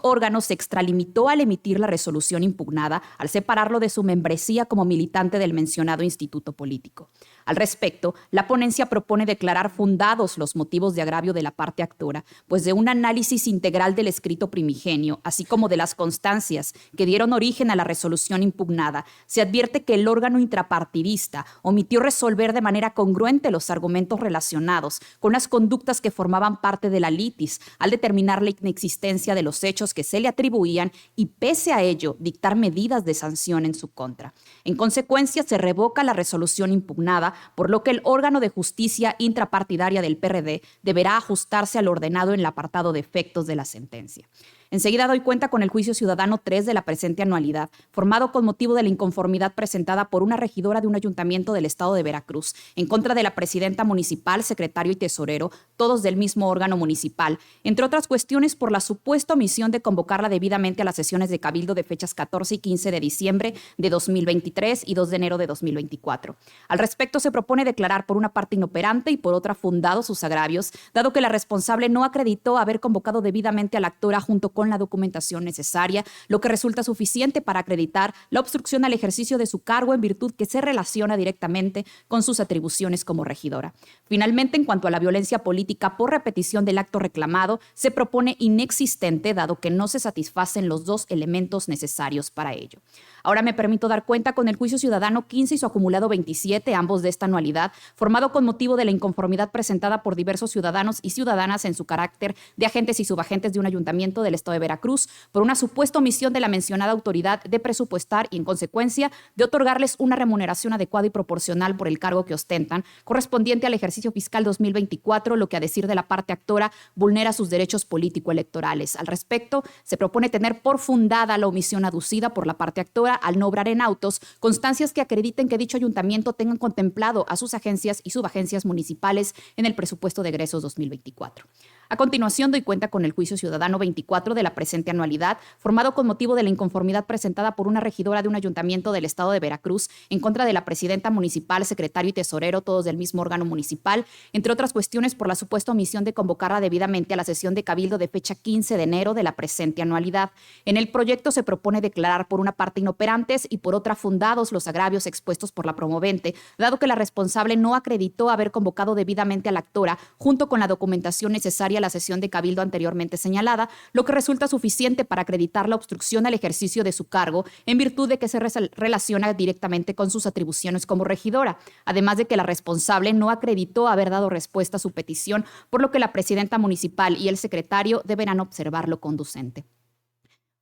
órgano se extralimitó al emitir la resolución impugnada al separarlo de su membresía como militante del mencionado instituto político. Al respecto, la ponencia propone declarar fundados los motivos de agravio de la parte actora, pues de un análisis integral del escrito primigenio, así como de las constancias que dieron origen a la resolución impugnada, se advierte que el órgano intrapartidista omitió resolver de manera congruente los argumentos relacionados con las conductas que formaban parte de la litis, al determinar la inexistencia de los hechos que se le atribuían y, pese a ello, dictar medidas de sanción en su contra. En consecuencia, se revoca la resolución impugnada, por lo que el órgano de justicia intrapartidaria del PRD deberá ajustarse al ordenado en el apartado de efectos de la sentencia. Enseguida doy cuenta con el juicio ciudadano 3 de la presente anualidad, formado con motivo de la inconformidad presentada por una regidora de un ayuntamiento del estado de Veracruz, en contra de la presidenta municipal, secretario y tesorero, todos del mismo órgano municipal, entre otras cuestiones por la supuesta omisión de convocarla debidamente a las sesiones de cabildo de fechas 14 y 15 de diciembre de 2023 y 2 de enero de 2024. Al respecto, se propone declarar por una parte inoperante y por otra fundado sus agravios, dado que la responsable no acreditó haber convocado debidamente a la actora junto con la documentación necesaria, lo que resulta suficiente para acreditar la obstrucción al ejercicio de su cargo en virtud que se relaciona directamente con sus atribuciones como regidora. Finalmente, en cuanto a la violencia política por repetición del acto reclamado, se propone inexistente, dado que no se satisfacen los dos elementos necesarios para ello. Ahora me permito dar cuenta con el juicio ciudadano 15 y su acumulado 27, ambos de esta anualidad, formado con motivo de la inconformidad presentada por diversos ciudadanos y ciudadanas en su carácter de agentes y subagentes de un ayuntamiento del estado de Veracruz por una supuesta omisión de la mencionada autoridad de presupuestar y, en consecuencia, de otorgarles una remuneración adecuada y proporcional por el cargo que ostentan, correspondiente al ejercicio fiscal 2024, lo que, a decir de la parte actora, vulnera sus derechos político-electorales. Al respecto, se propone tener por fundada la omisión aducida por la parte actora al no obrar en autos constancias que acrediten que dicho ayuntamiento tengan contemplado a sus agencias y subagencias municipales en el presupuesto de egresos 2024. A continuación, doy cuenta con el juicio ciudadano 24 de la presente anualidad, formado con motivo de la inconformidad presentada por una regidora de un ayuntamiento del estado de Veracruz en contra de la presidenta municipal, secretario y tesorero, todos del mismo órgano municipal, entre otras cuestiones por la supuesta omisión de convocarla debidamente a la sesión de cabildo de fecha 15 de enero de la presente anualidad. En el proyecto se propone declarar por una parte inoperantes y por otra fundados los agravios expuestos por la promovente, dado que la responsable no acreditó haber convocado debidamente a la actora junto con la documentación necesaria a la sesión de cabildo anteriormente señalada, lo que resulta suficiente para acreditar la obstrucción al ejercicio de su cargo en virtud de que se relaciona directamente con sus atribuciones como regidora, además de que la responsable no acreditó haber dado respuesta a su petición, por lo que la presidenta municipal y el secretario deberán observar lo conducente.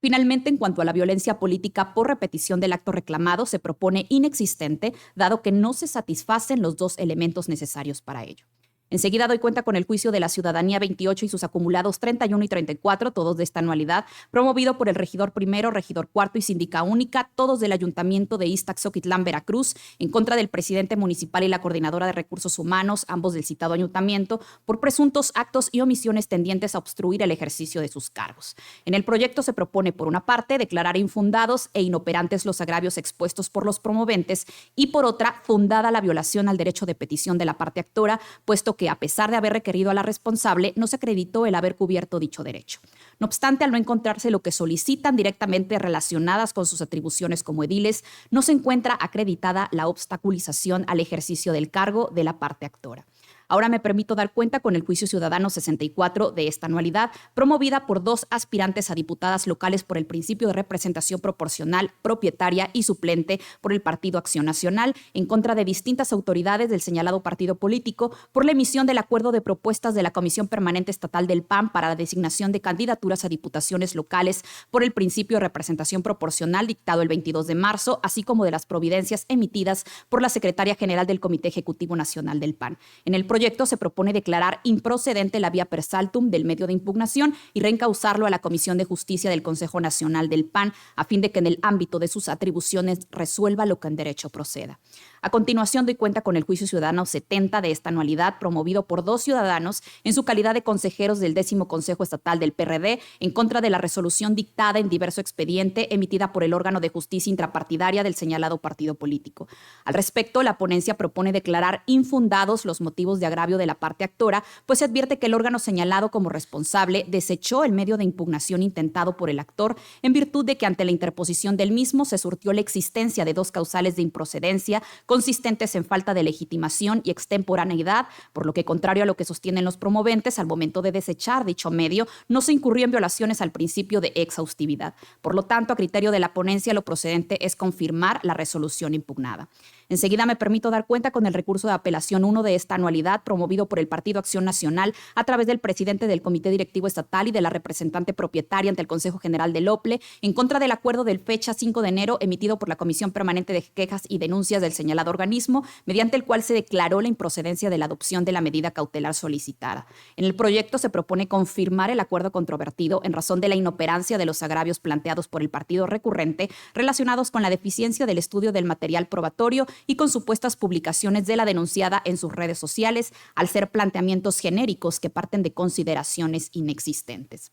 Finalmente, en cuanto a la violencia política por repetición del acto reclamado, se propone inexistente, dado que no se satisfacen los dos elementos necesarios para ello. Enseguida doy cuenta con el juicio de la ciudadanía 28 y sus acumulados 31 y 34, todos de esta anualidad, promovido por el regidor primero, regidor cuarto y síndica única, todos del ayuntamiento de Ixtaxoquitlán, Veracruz, en contra del presidente municipal y la coordinadora de recursos humanos, ambos del citado ayuntamiento, por presuntos actos y omisiones tendientes a obstruir el ejercicio de sus cargos. En el proyecto se propone, por una parte, declarar infundados e inoperantes los agravios expuestos por los promoventes y, por otra, fundada la violación al derecho de petición de la parte actora, puesto que, a pesar de haber requerido a la responsable, no se acreditó el haber cubierto dicho derecho. No obstante, al no encontrarse lo que solicitan directamente relacionadas con sus atribuciones como ediles, no se encuentra acreditada la obstaculización al ejercicio del cargo de la parte actora. Ahora me permito dar cuenta con el juicio ciudadano 64 de esta anualidad, promovida por dos aspirantes a diputadas locales por el principio de representación proporcional, propietaria y suplente por el Partido Acción Nacional, en contra de distintas autoridades del señalado partido político por la emisión del acuerdo de propuestas de la Comisión Permanente Estatal del PAN para la designación de candidaturas a diputaciones locales por el principio de representación proporcional dictado el 22 de marzo, así como de las providencias emitidas por la Secretaria General del Comité Ejecutivo Nacional del PAN. En el proyecto se propone declarar improcedente la vía per saltum del medio de impugnación y reencauzarlo a la Comisión de Justicia del Consejo Nacional del PAN, a fin de que en el ámbito de sus atribuciones resuelva lo que en derecho proceda. A continuación doy cuenta con el juicio ciudadano 70 de esta anualidad, promovido por dos ciudadanos en su calidad de consejeros del 10º Consejo Estatal del PRD, en contra de la resolución dictada en diverso expediente emitida por el órgano de justicia intrapartidaria del señalado partido político. Al respecto, la ponencia propone declarar infundados los motivos de agravio de la parte actora, pues se advierte que el órgano señalado como responsable desechó el medio de impugnación intentado por el actor en virtud de que ante la interposición del mismo se surtió la existencia de dos causales de improcedencia consistentes en falta de legitimación y extemporaneidad, por lo que, contrario a lo que sostienen los promoventes, al momento de desechar dicho medio no se incurrió en violaciones al principio de exhaustividad. Por lo tanto, a criterio de la ponencia, lo procedente es confirmar la resolución impugnada. Enseguida me permito dar cuenta con el recurso de apelación 1 de esta anualidad promovido por el Partido Acción Nacional a través del presidente del Comité Directivo Estatal y de la representante propietaria ante el Consejo General del OPLE en contra del acuerdo del fecha 5 de enero emitido por la Comisión Permanente de Quejas y Denuncias del señalado organismo, mediante el cual se declaró la improcedencia de la adopción de la medida cautelar solicitada. En el proyecto se propone confirmar el acuerdo controvertido en razón de la inoperancia de los agravios planteados por el partido recurrente relacionados con la deficiencia del estudio del material probatorio y con supuestas publicaciones de la denunciada en sus redes sociales, al ser planteamientos genéricos que parten de consideraciones inexistentes.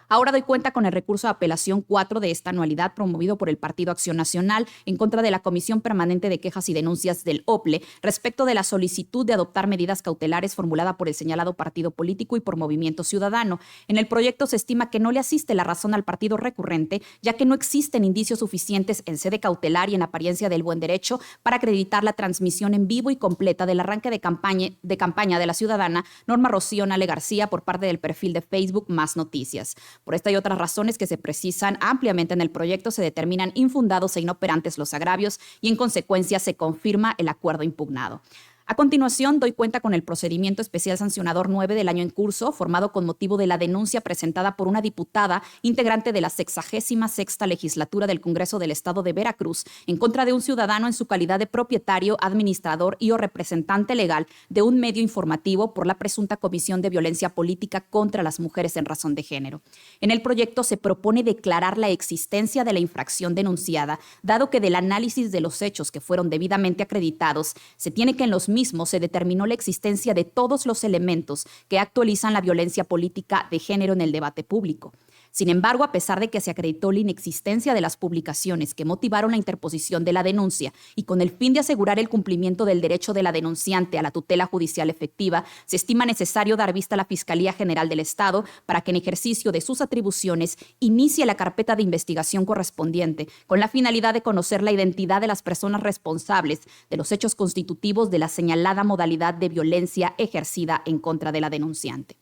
Ahora doy cuenta con el recurso de apelación 4 de esta anualidad promovido por el Partido Acción Nacional en contra de la Comisión Permanente de Quejas y Denuncias del OPLE respecto de la solicitud de adoptar medidas cautelares formulada por el señalado partido político y por Movimiento Ciudadano. En el proyecto se estima que no le asiste la razón al partido recurrente, ya que no existen indicios suficientes en sede cautelar y en apariencia del buen derecho para acreditar la transmisión en vivo y completa del arranque de campaña de la ciudadana Norma Rocío Nale García por parte del perfil de Facebook Más Noticias. Por esta y otras razones que se precisan ampliamente en el proyecto, se determinan infundados e inoperantes los agravios y en consecuencia se confirma el acuerdo impugnado. A continuación, doy cuenta con el procedimiento especial sancionador 9 del año en curso, formado con motivo de la denuncia presentada por una diputada integrante de la 66ª legislatura del Congreso del Estado de Veracruz en contra de un ciudadano en su calidad de propietario, administrador y o representante legal de un medio informativo por la presunta comisión de violencia política contra las mujeres en razón de género. En el proyecto se propone declarar la existencia de la infracción denunciada, dado que del análisis de los hechos que fueron debidamente acreditados, se tiene que en los mismos se determinó la existencia de todos los elementos que actualizan la violencia política de género en el debate público. Sin embargo, a pesar de que se acreditó la inexistencia de las publicaciones que motivaron la interposición de la denuncia y con el fin de asegurar el cumplimiento del derecho de la denunciante a la tutela judicial efectiva, se estima necesario dar vista a la Fiscalía General del Estado para que en ejercicio de sus atribuciones inicie la carpeta de investigación correspondiente con la finalidad de conocer la identidad de las personas responsables de los hechos constitutivos de la señalada modalidad de violencia ejercida en contra de la denunciante.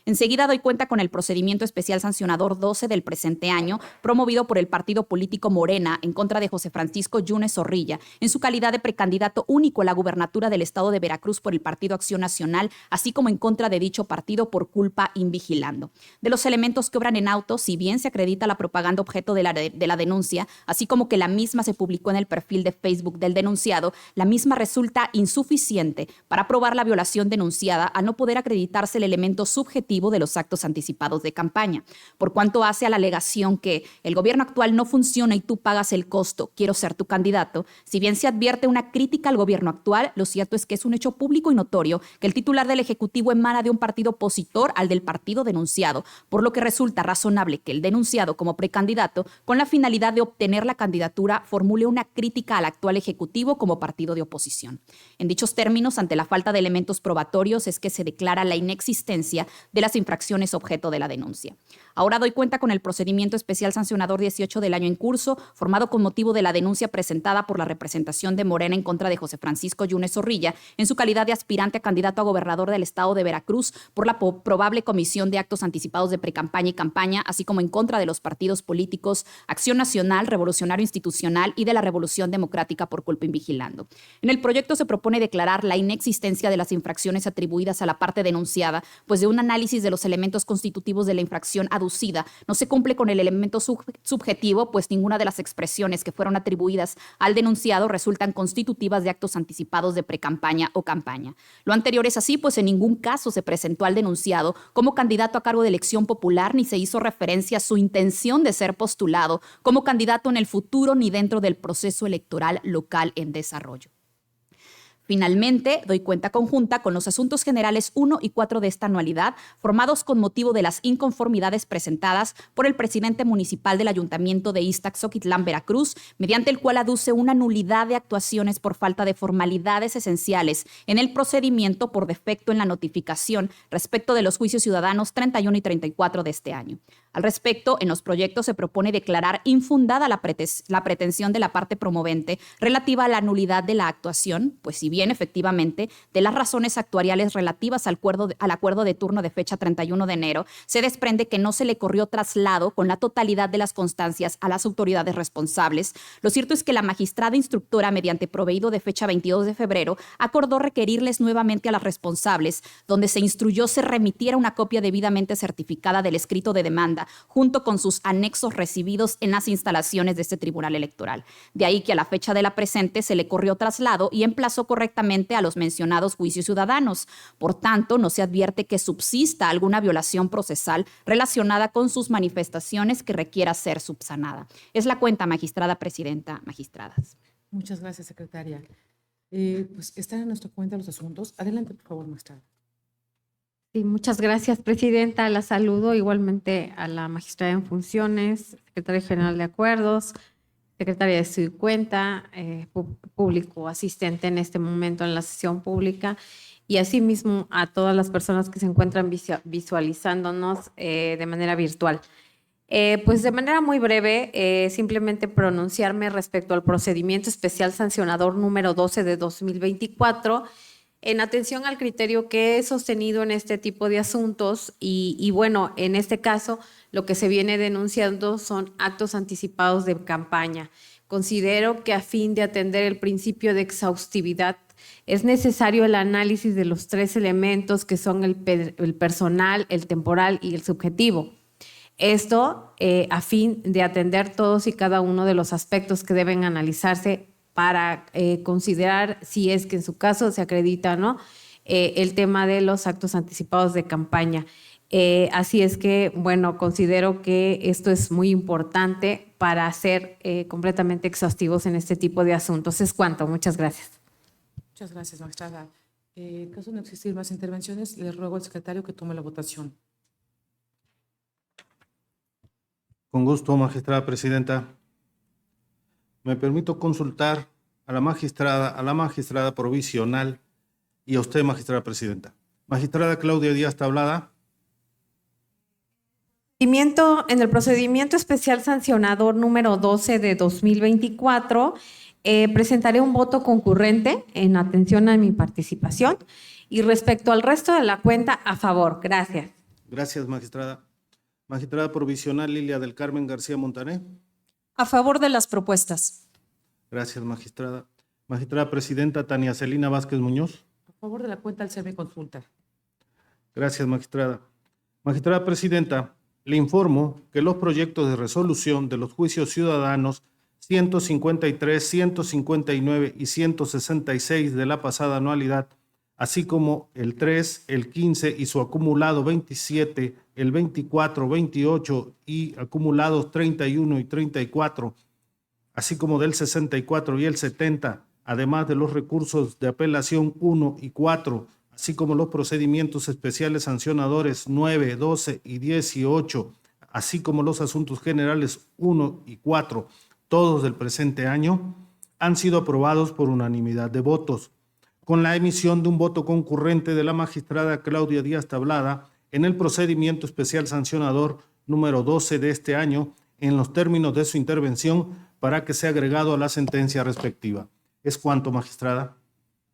Enseguida doy cuenta con el procedimiento especial sancionador 12 del presente año, promovido por el partido político Morena en contra de José Francisco Yunes Zorrilla, en su calidad de precandidato único a la gubernatura del estado de Veracruz por el Partido Acción Nacional, así como en contra de dicho partido por culpa invigilando. De los elementos que obran en auto, si bien se acredita la propaganda objeto de la denuncia, así como que la misma se publicó en el perfil de Facebook del denunciado, la misma resulta insuficiente para probar la violación denunciada al no poder acreditarse el elemento subjetivo de los actos anticipados de campaña. Por cuanto hace a la alegación que el gobierno actual no funciona y tú pagas el costo, quiero ser tu candidato, si bien se advierte una crítica al gobierno actual, lo cierto es que es un hecho público y notorio que el titular del Ejecutivo emana de un partido opositor al del partido denunciado, por lo que resulta razonable que el denunciado como precandidato, con la finalidad de obtener la candidatura, formule una crítica al actual Ejecutivo como partido de oposición. En dichos términos, ante la falta de elementos probatorios, es que se declara la inexistencia de las infracciones objeto de la denuncia. Ahora doy cuenta con el procedimiento especial sancionador 18 del año en curso, formado con motivo de la denuncia presentada por la representación de Morena en contra de José Francisco Yunes Zorrilla, en su calidad de aspirante a candidato a gobernador del estado de Veracruz por la probable comisión de actos anticipados de precampaña y campaña, así como en contra de los partidos políticos Acción Nacional, Revolucionario Institucional y de la Revolución Democrática por culpa invigilando. En el proyecto se propone declarar la inexistencia de las infracciones atribuidas a la parte denunciada, pues de un análisis de los elementos constitutivos de la infracción aducida no se cumple con el elemento subjetivo, pues ninguna de las expresiones que fueron atribuidas al denunciado resultan constitutivas de actos anticipados de precampaña o campaña. Lo anterior es así, pues en ningún caso se presentó al denunciado como candidato a cargo de elección popular ni se hizo referencia a su intención de ser postulado como candidato en el futuro ni dentro del proceso electoral local en desarrollo. Finalmente, doy cuenta conjunta con los asuntos generales 1 y 4 de esta anualidad, formados con motivo de las inconformidades presentadas por el presidente municipal del Ayuntamiento de Ixtaxoquitlán, Veracruz, mediante el cual aduce una nulidad de actuaciones por falta de formalidades esenciales en el procedimiento por defecto en la notificación respecto de los juicios ciudadanos 31 y 34 de este año. Al respecto, en los proyectos se propone declarar infundada la pretensión de la parte promovente relativa a la nulidad de la actuación, pues si bien efectivamente de las razones actuariales relativas al acuerdo de turno de fecha 31 de enero, se desprende que no se le corrió traslado con la totalidad de las constancias a las autoridades responsables. Lo cierto es que la magistrada instructora, mediante proveído de fecha 22 de febrero, acordó requerirles nuevamente a las responsables, donde se instruyó se remitiera una copia debidamente certificada del escrito de demanda, junto con sus anexos recibidos en las instalaciones de este tribunal electoral. De ahí que a la fecha de la presente se le corrió traslado y emplazó correctamente a los mencionados juicios ciudadanos. Por tanto, no se advierte que subsista alguna violación procesal relacionada con sus manifestaciones que requiera ser subsanada. Es la cuenta, magistrada presidenta, magistradas. Muchas gracias, secretaria. Pues están en nuestra cuenta los asuntos. Adelante, por favor, magistrada. Sí, muchas gracias, presidenta. La saludo igualmente a la magistrada en funciones, secretaria general de acuerdos, secretaria de su cuenta, público asistente en este momento en la sesión pública y asimismo a todas las personas que se encuentran visualizándonos de manera virtual. Pues de manera muy breve, simplemente pronunciarme respecto al procedimiento especial sancionador número 12 de 2024, en atención al criterio que he sostenido en este tipo de asuntos y bueno, en este caso lo que se viene denunciando son actos anticipados de campaña. Considero que a fin de atender el principio de exhaustividad es necesario el análisis de los tres elementos que son el personal, el temporal y el subjetivo. Esto a fin de atender todos y cada uno de los aspectos que deben analizarse para considerar si es que en su caso se acredita, ¿no? El tema de los actos anticipados de campaña. Así es que, bueno, considero que esto es muy importante para ser completamente exhaustivos en este tipo de asuntos. Es cuanto. Muchas gracias. Muchas gracias, magistrada. En caso de no existir más intervenciones, le ruego al secretario que tome la votación. Con gusto, magistrada presidenta. Me permito consultar a la magistrada provisional y a usted, magistrada presidenta. Magistrada Claudia Díaz Tablada. En el procedimiento especial sancionador número 12 de 2024, presentaré un voto concurrente en atención a mi participación y respecto al resto de la cuenta, a favor. Gracias. Gracias, magistrada. Magistrada provisional Lilia del Carmen García Montané. A favor de las propuestas. Gracias, magistrada. Magistrada presidenta Tania Celina Vázquez Muñoz. A favor de la cuenta, al ser mi consulta. Gracias, magistrada. Magistrada presidenta, le informo que los proyectos de resolución de los juicios ciudadanos 153, 159 y 166 de la pasada anualidad, así como el 3, el 15 y su acumulado 27, el 24, 28 y acumulados 31 y 34, así como del 64 y el 70, además de los recursos de apelación 1 y 4, así como los procedimientos especiales sancionadores 9, 12 y 18, así como los asuntos generales 1 y 4, todos del presente año, han sido aprobados por unanimidad de votos, con la emisión de un voto concurrente de la magistrada Claudia Díaz Tablada en el procedimiento especial sancionador número 12 de este año, en los términos de su intervención, para que sea agregado a la sentencia respectiva. Es cuanto, magistrada.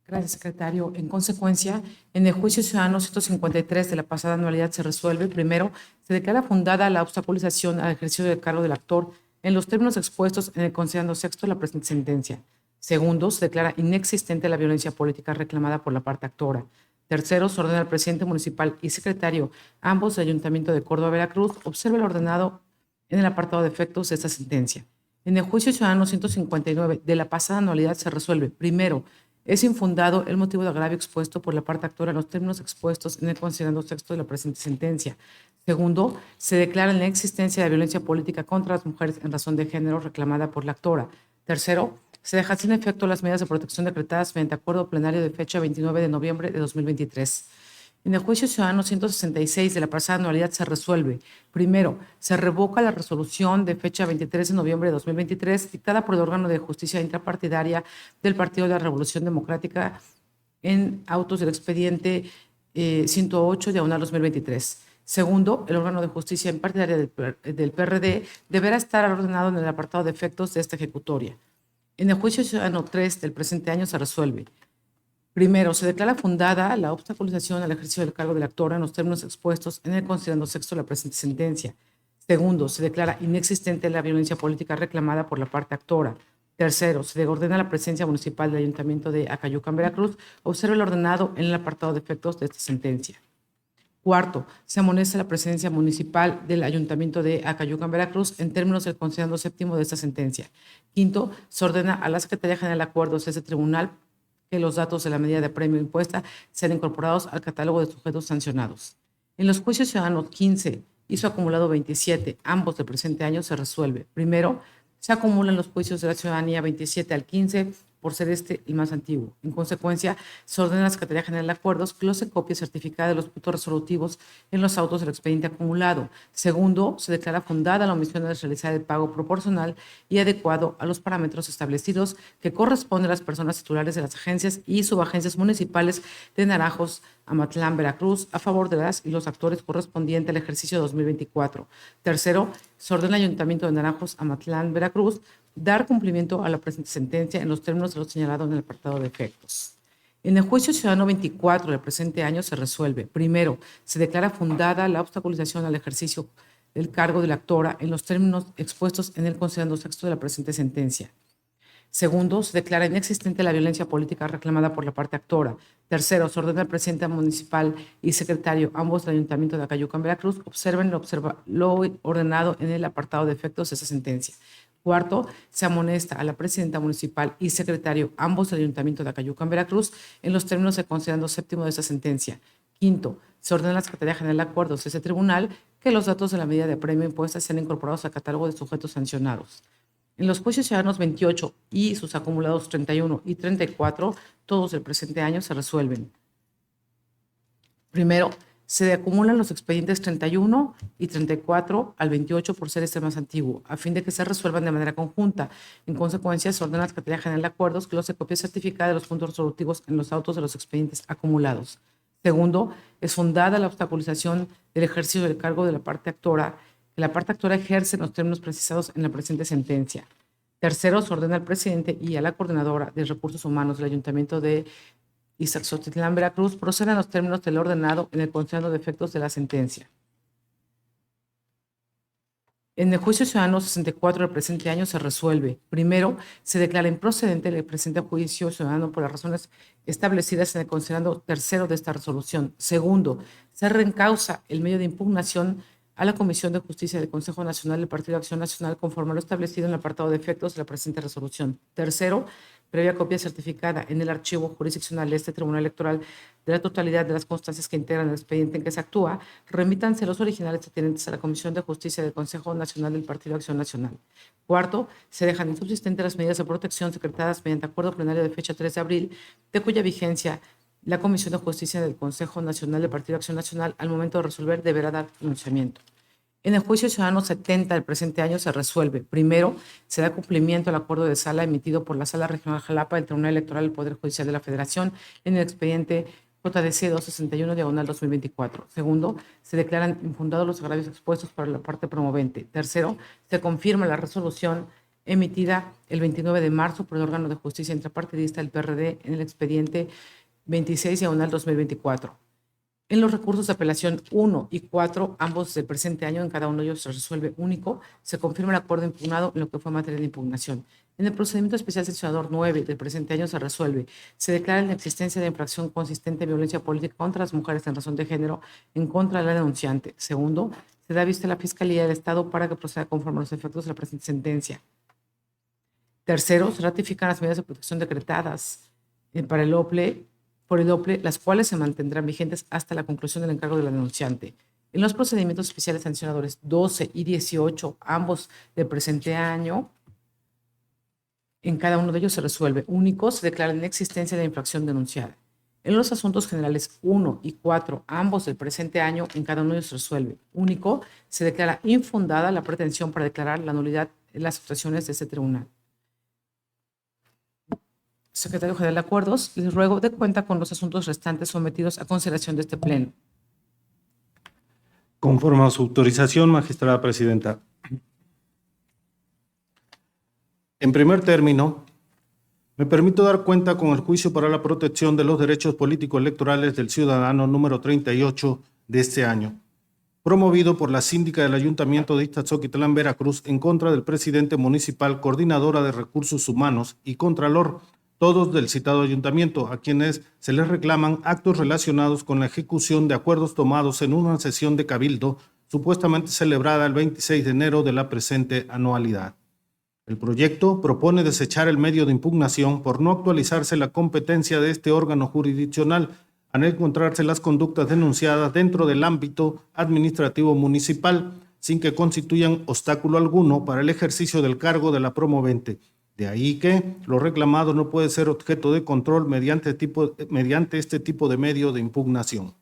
Gracias, secretario. En consecuencia, en el juicio ciudadano 153 de la pasada anualidad se resuelve, primero, se declara fundada la obstaculización al ejercicio del cargo del actor en los términos expuestos en el considerando sexto de la presente sentencia. Segundo, se declara inexistente la violencia política reclamada por la parte actora. Tercero, se ordena al presidente municipal y secretario, ambos del Ayuntamiento de Córdoba, Veracruz, observe lo ordenado en el apartado de efectos de esta sentencia. En el juicio ciudadano 159 de la pasada anualidad se resuelve, primero, es infundado el motivo de agravio expuesto por la parte actora en los términos expuestos en el considerando sexto de la presente sentencia. Segundo, se declara la existencia de violencia política contra las mujeres en razón de género reclamada por la actora. Tercero, se dejan sin efecto las medidas de protección decretadas mediante acuerdo plenario de fecha 29 de noviembre de 2023. En el juicio ciudadano 166 de la pasada anualidad se resuelve. Primero, se revoca la resolución de fecha 23 de noviembre de 2023 dictada por el órgano de justicia intrapartidaria del Partido de la Revolución Democrática en autos del expediente 108/2023. Segundo, el órgano de justicia en partidaria del PRD deberá estar ordenado en el apartado de efectos de esta ejecutoria. En el juicio ciudadano 3 del presente año se resuelve. Primero, se declara fundada la obstaculización al ejercicio del cargo del actor en los términos expuestos en el considerando sexto de la presente sentencia. Segundo, se declara inexistente la violencia política reclamada por la parte actora. Tercero, se ordena la presencia municipal del Ayuntamiento de Acayucan, Veracruz. Observe lo ordenado en el apartado de efectos de esta sentencia. Cuarto, se amonesta la presencia municipal del Ayuntamiento de Acayucan, Veracruz, en términos del considerando séptimo de esta sentencia. Quinto, se ordena a la Secretaría General de Acuerdos de ese tribunal que los datos de la medida de premio impuesta sean incorporados al catálogo de sujetos sancionados. En los juicios ciudadanos 15 y su acumulado 27, ambos del presente año, se resuelve. Primero, se acumulan los juicios de la ciudadanía 27 al 15, por ser este el más antiguo. En consecuencia, se ordena a la Secretaría General de Acuerdos que glose copia certificada de los puntos resolutivos en los autos del expediente acumulado. Segundo, se declara fundada la omisión de realizar el pago proporcional y adecuado a los parámetros establecidos que corresponden a las personas titulares de las agencias y subagencias municipales de Naranjos, Amatlán, Veracruz, a favor de las y los actores correspondientes al ejercicio 2024. Tercero, se ordena al Ayuntamiento de Naranjos, Amatlán, Veracruz, dar cumplimiento a la presente sentencia en los términos de lo señalado en el apartado de efectos. En el juicio ciudadano 24 del presente año se resuelve. Primero, se declara fundada la obstaculización al ejercicio del cargo de la actora en los términos expuestos en el considerando sexto de la presente sentencia. Segundo, se declara inexistente la violencia política reclamada por la parte actora. Tercero, se ordena al presidente municipal y secretario, ambos del Ayuntamiento de Acayucan, Veracruz, observen lo ordenado en el apartado de efectos de esa sentencia. Cuarto, se amonesta a la presidenta municipal y secretario, ambos del Ayuntamiento de Acayucan, Veracruz, en los términos del considerando séptimo de esta sentencia. Quinto, se ordena a la Secretaría General de Acuerdos de ese tribunal que los datos de la medida de premio impuesta sean incorporados al catálogo de sujetos sancionados. En los juicios ciudadanos 28 y sus acumulados 31 y 34, todos del presente año, se resuelven. Primero, se acumulan los expedientes 31 y 34 al 28 por ser este más antiguo, a fin de que se resuelvan de manera conjunta. En consecuencia, se ordena a la Secretaría General de Acuerdos que glose copia certificada de los puntos resolutivos en los autos de los expedientes acumulados. Segundo, es fundada la obstaculización del ejercicio del cargo de la parte actora, que la parte actora ejerce en los términos precisados en la presente sentencia. Tercero, se ordena al presidente y a la coordinadora de recursos humanos del Ayuntamiento de Ixtaxotitlán, Veracruz, procedan los términos del ordenado en el considerando de efectos de la sentencia. En el juicio ciudadano 64 del presente año se resuelve. Primero, se declara improcedente el presente juicio ciudadano por las razones establecidas en el considerando tercero de esta resolución. Segundo, se reencausa el medio de impugnación a la Comisión de Justicia del Consejo Nacional del Partido de Acción Nacional conforme a lo establecido en el apartado de efectos de la presente resolución. Tercero, previa copia certificada en el archivo jurisdiccional de este Tribunal Electoral de la totalidad de las constancias que integran el expediente en que se actúa, remítanse los originales atinentes a la Comisión de Justicia del Consejo Nacional del Partido de Acción Nacional. Cuarto, se dejan insubsistentes las medidas de protección secretadas mediante acuerdo plenario de fecha 3 de abril, de cuya vigencia la Comisión de Justicia del Consejo Nacional del Partido de Acción Nacional, al momento de resolver, deberá dar pronunciamiento. En el juicio ciudadano 70 del presente año se resuelve. Primero, se da cumplimiento al acuerdo de sala emitido por la Sala Regional Jalapa del Tribunal Electoral del Poder Judicial de la Federación en el expediente JDC 261/2024. Segundo, se declaran infundados los agravios expuestos por la parte promovente. Tercero, se confirma la resolución emitida el 29 de marzo por el órgano de justicia intrapartidista del PRD en el expediente 26/2024. En los recursos de apelación 1 y 4, ambos del presente año, en cada uno de ellos se resuelve único, se confirma el acuerdo impugnado en lo que fue materia de impugnación. En el procedimiento especial sancionador 9 del presente año se resuelve, se declara la existencia de infracción consistente en violencia política contra las mujeres en razón de género en contra de la denunciante. Segundo, se da vista a la Fiscalía del Estado para que proceda conforme a los efectos de la presente sentencia. Tercero, se ratifican las medidas de protección decretadas para el OPLE, las cuales se mantendrán vigentes hasta la conclusión del encargo de la denunciante. En los procedimientos especiales sancionadores 12 y 18, ambos del presente año, en cada uno de ellos se resuelve único, se declara la inexistencia de la infracción denunciada. En los asuntos generales 1 y 4, ambos del presente año, en cada uno de ellos se resuelve único, se declara infundada la pretensión para declarar la nulidad en las actuaciones de este tribunal. Secretario General de Acuerdos, les ruego de cuenta con los asuntos restantes sometidos a consideración de este Pleno. Conforme a su autorización, magistrada presidenta. En primer término, me permito dar cuenta con el juicio para la protección de los derechos políticos electorales del ciudadano número 38 de este año, promovido por la síndica del Ayuntamiento de Ixtazoquitlán, Veracruz, en contra del presidente municipal, coordinadora de recursos humanos y contralor, todos del citado ayuntamiento, a quienes se les reclaman actos relacionados con la ejecución de acuerdos tomados en una sesión de cabildo supuestamente celebrada el 26 de enero de la presente anualidad. El proyecto propone desechar el medio de impugnación por no actualizarse la competencia de este órgano jurisdiccional al encontrarse las conductas denunciadas dentro del ámbito administrativo municipal, sin que constituyan obstáculo alguno para el ejercicio del cargo de la promovente. De ahí que lo reclamado no puede ser objeto de control mediante este tipo de medio de impugnación.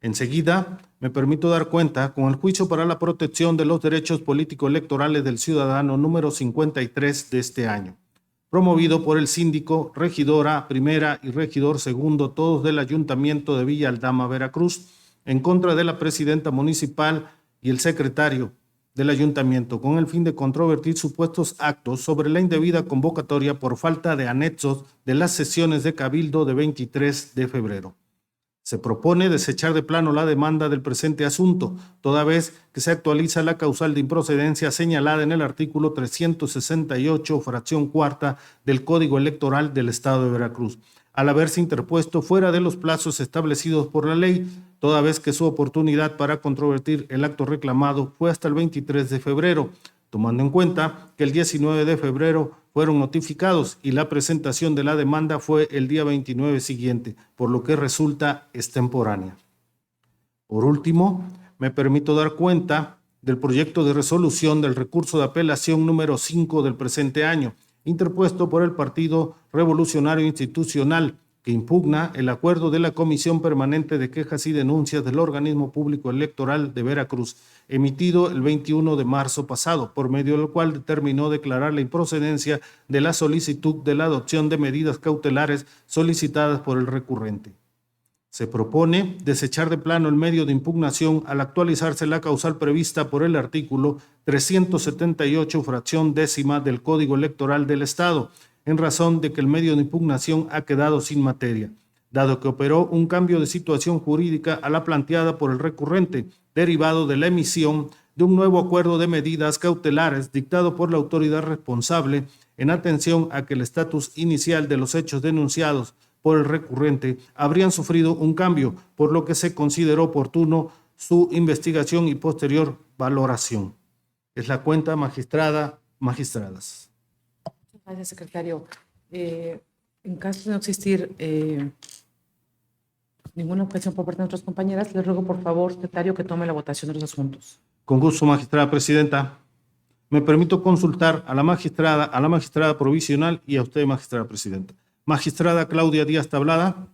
Enseguida, me permito dar cuenta con el juicio para la protección de los derechos político-electorales del ciudadano número 53 de este año, promovido por el síndico, regidora primera y regidor segundo, todos del Ayuntamiento de Villa Aldama, Veracruz, en contra de la presidenta municipal y el secretario del Ayuntamiento, con el fin de controvertir supuestos actos sobre la indebida convocatoria por falta de anexos de las sesiones de cabildo de 23 de febrero. Se propone desechar de plano la demanda del presente asunto, toda vez que se actualiza la causal de improcedencia señalada en el artículo 368, fracción cuarta del Código Electoral del Estado de Veracruz, al haberse interpuesto fuera de los plazos establecidos por la ley, toda vez que su oportunidad para controvertir el acto reclamado fue hasta el 23 de febrero, tomando en cuenta que el 19 de febrero fueron notificados y la presentación de la demanda fue el día 29 siguiente, por lo que resulta extemporánea. Por último, me permito dar cuenta del proyecto de resolución del recurso de apelación número 5 del presente año, interpuesto por el Partido Revolucionario Institucional, que impugna el acuerdo de la Comisión Permanente de Quejas y Denuncias del Organismo Público Electoral de Veracruz, emitido el 21 de marzo pasado, por medio del cual determinó declarar la improcedencia de la solicitud de la adopción de medidas cautelares solicitadas por el recurrente. Se propone desechar de plano el medio de impugnación al actualizarse la causal prevista por el artículo 378, fracción décima del Código Electoral del Estado, en razón de que el medio de impugnación ha quedado sin materia, dado que operó un cambio de situación jurídica a la planteada por el recurrente, derivado de la emisión de un nuevo acuerdo de medidas cautelares dictado por la autoridad responsable en atención a que el estatus inicial de los hechos denunciados por el recurrente habrían sufrido un cambio, por lo que se consideró oportuno su investigación y posterior valoración. Es la cuenta, magistradas. Gracias, secretario. En caso de no existir ninguna objeción por parte de nuestras compañeras, le ruego por favor, secretario, que tome la votación de los asuntos. Con gusto, magistrada presidenta. Me permito consultar a la magistrada provisional y a usted, magistrada presidenta. Magistrada Claudia Díaz Tablada.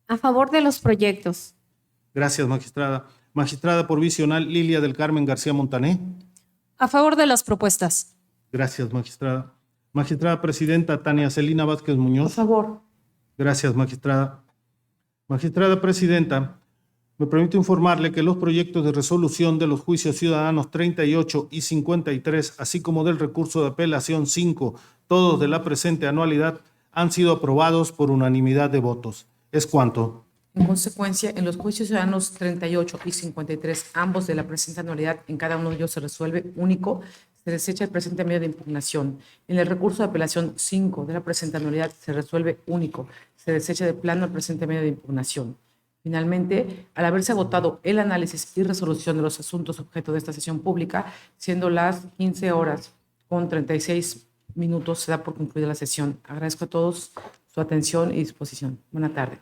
A favor de los proyectos. Gracias, magistrada. Magistrada provisional Lilia del Carmen García Montané. A favor de las propuestas. Gracias, magistrada. Magistrada presidenta Tania Celina Vázquez Muñoz. Por favor. Gracias, magistrada. Magistrada presidenta, me permito informarle que los proyectos de resolución de los juicios ciudadanos 38 y 53, así como del recurso de apelación 5, todos de la presente anualidad, han sido aprobados por unanimidad de votos. Es cuanto. En consecuencia, en los juicios ciudadanos 38 y 53, ambos de la presente anualidad, en cada uno de ellos se resuelve único, se desecha el presente medio de impugnación. En el recurso de apelación 5 de la presente anualidad se resuelve único, se desecha de plano el presente medio de impugnación. Finalmente, al haberse agotado el análisis y resolución de los asuntos objeto de esta sesión pública, siendo las 15 horas con 36 minutos, se da por concluida la sesión. Agradezco a todos su atención y disposición. Buena tarde.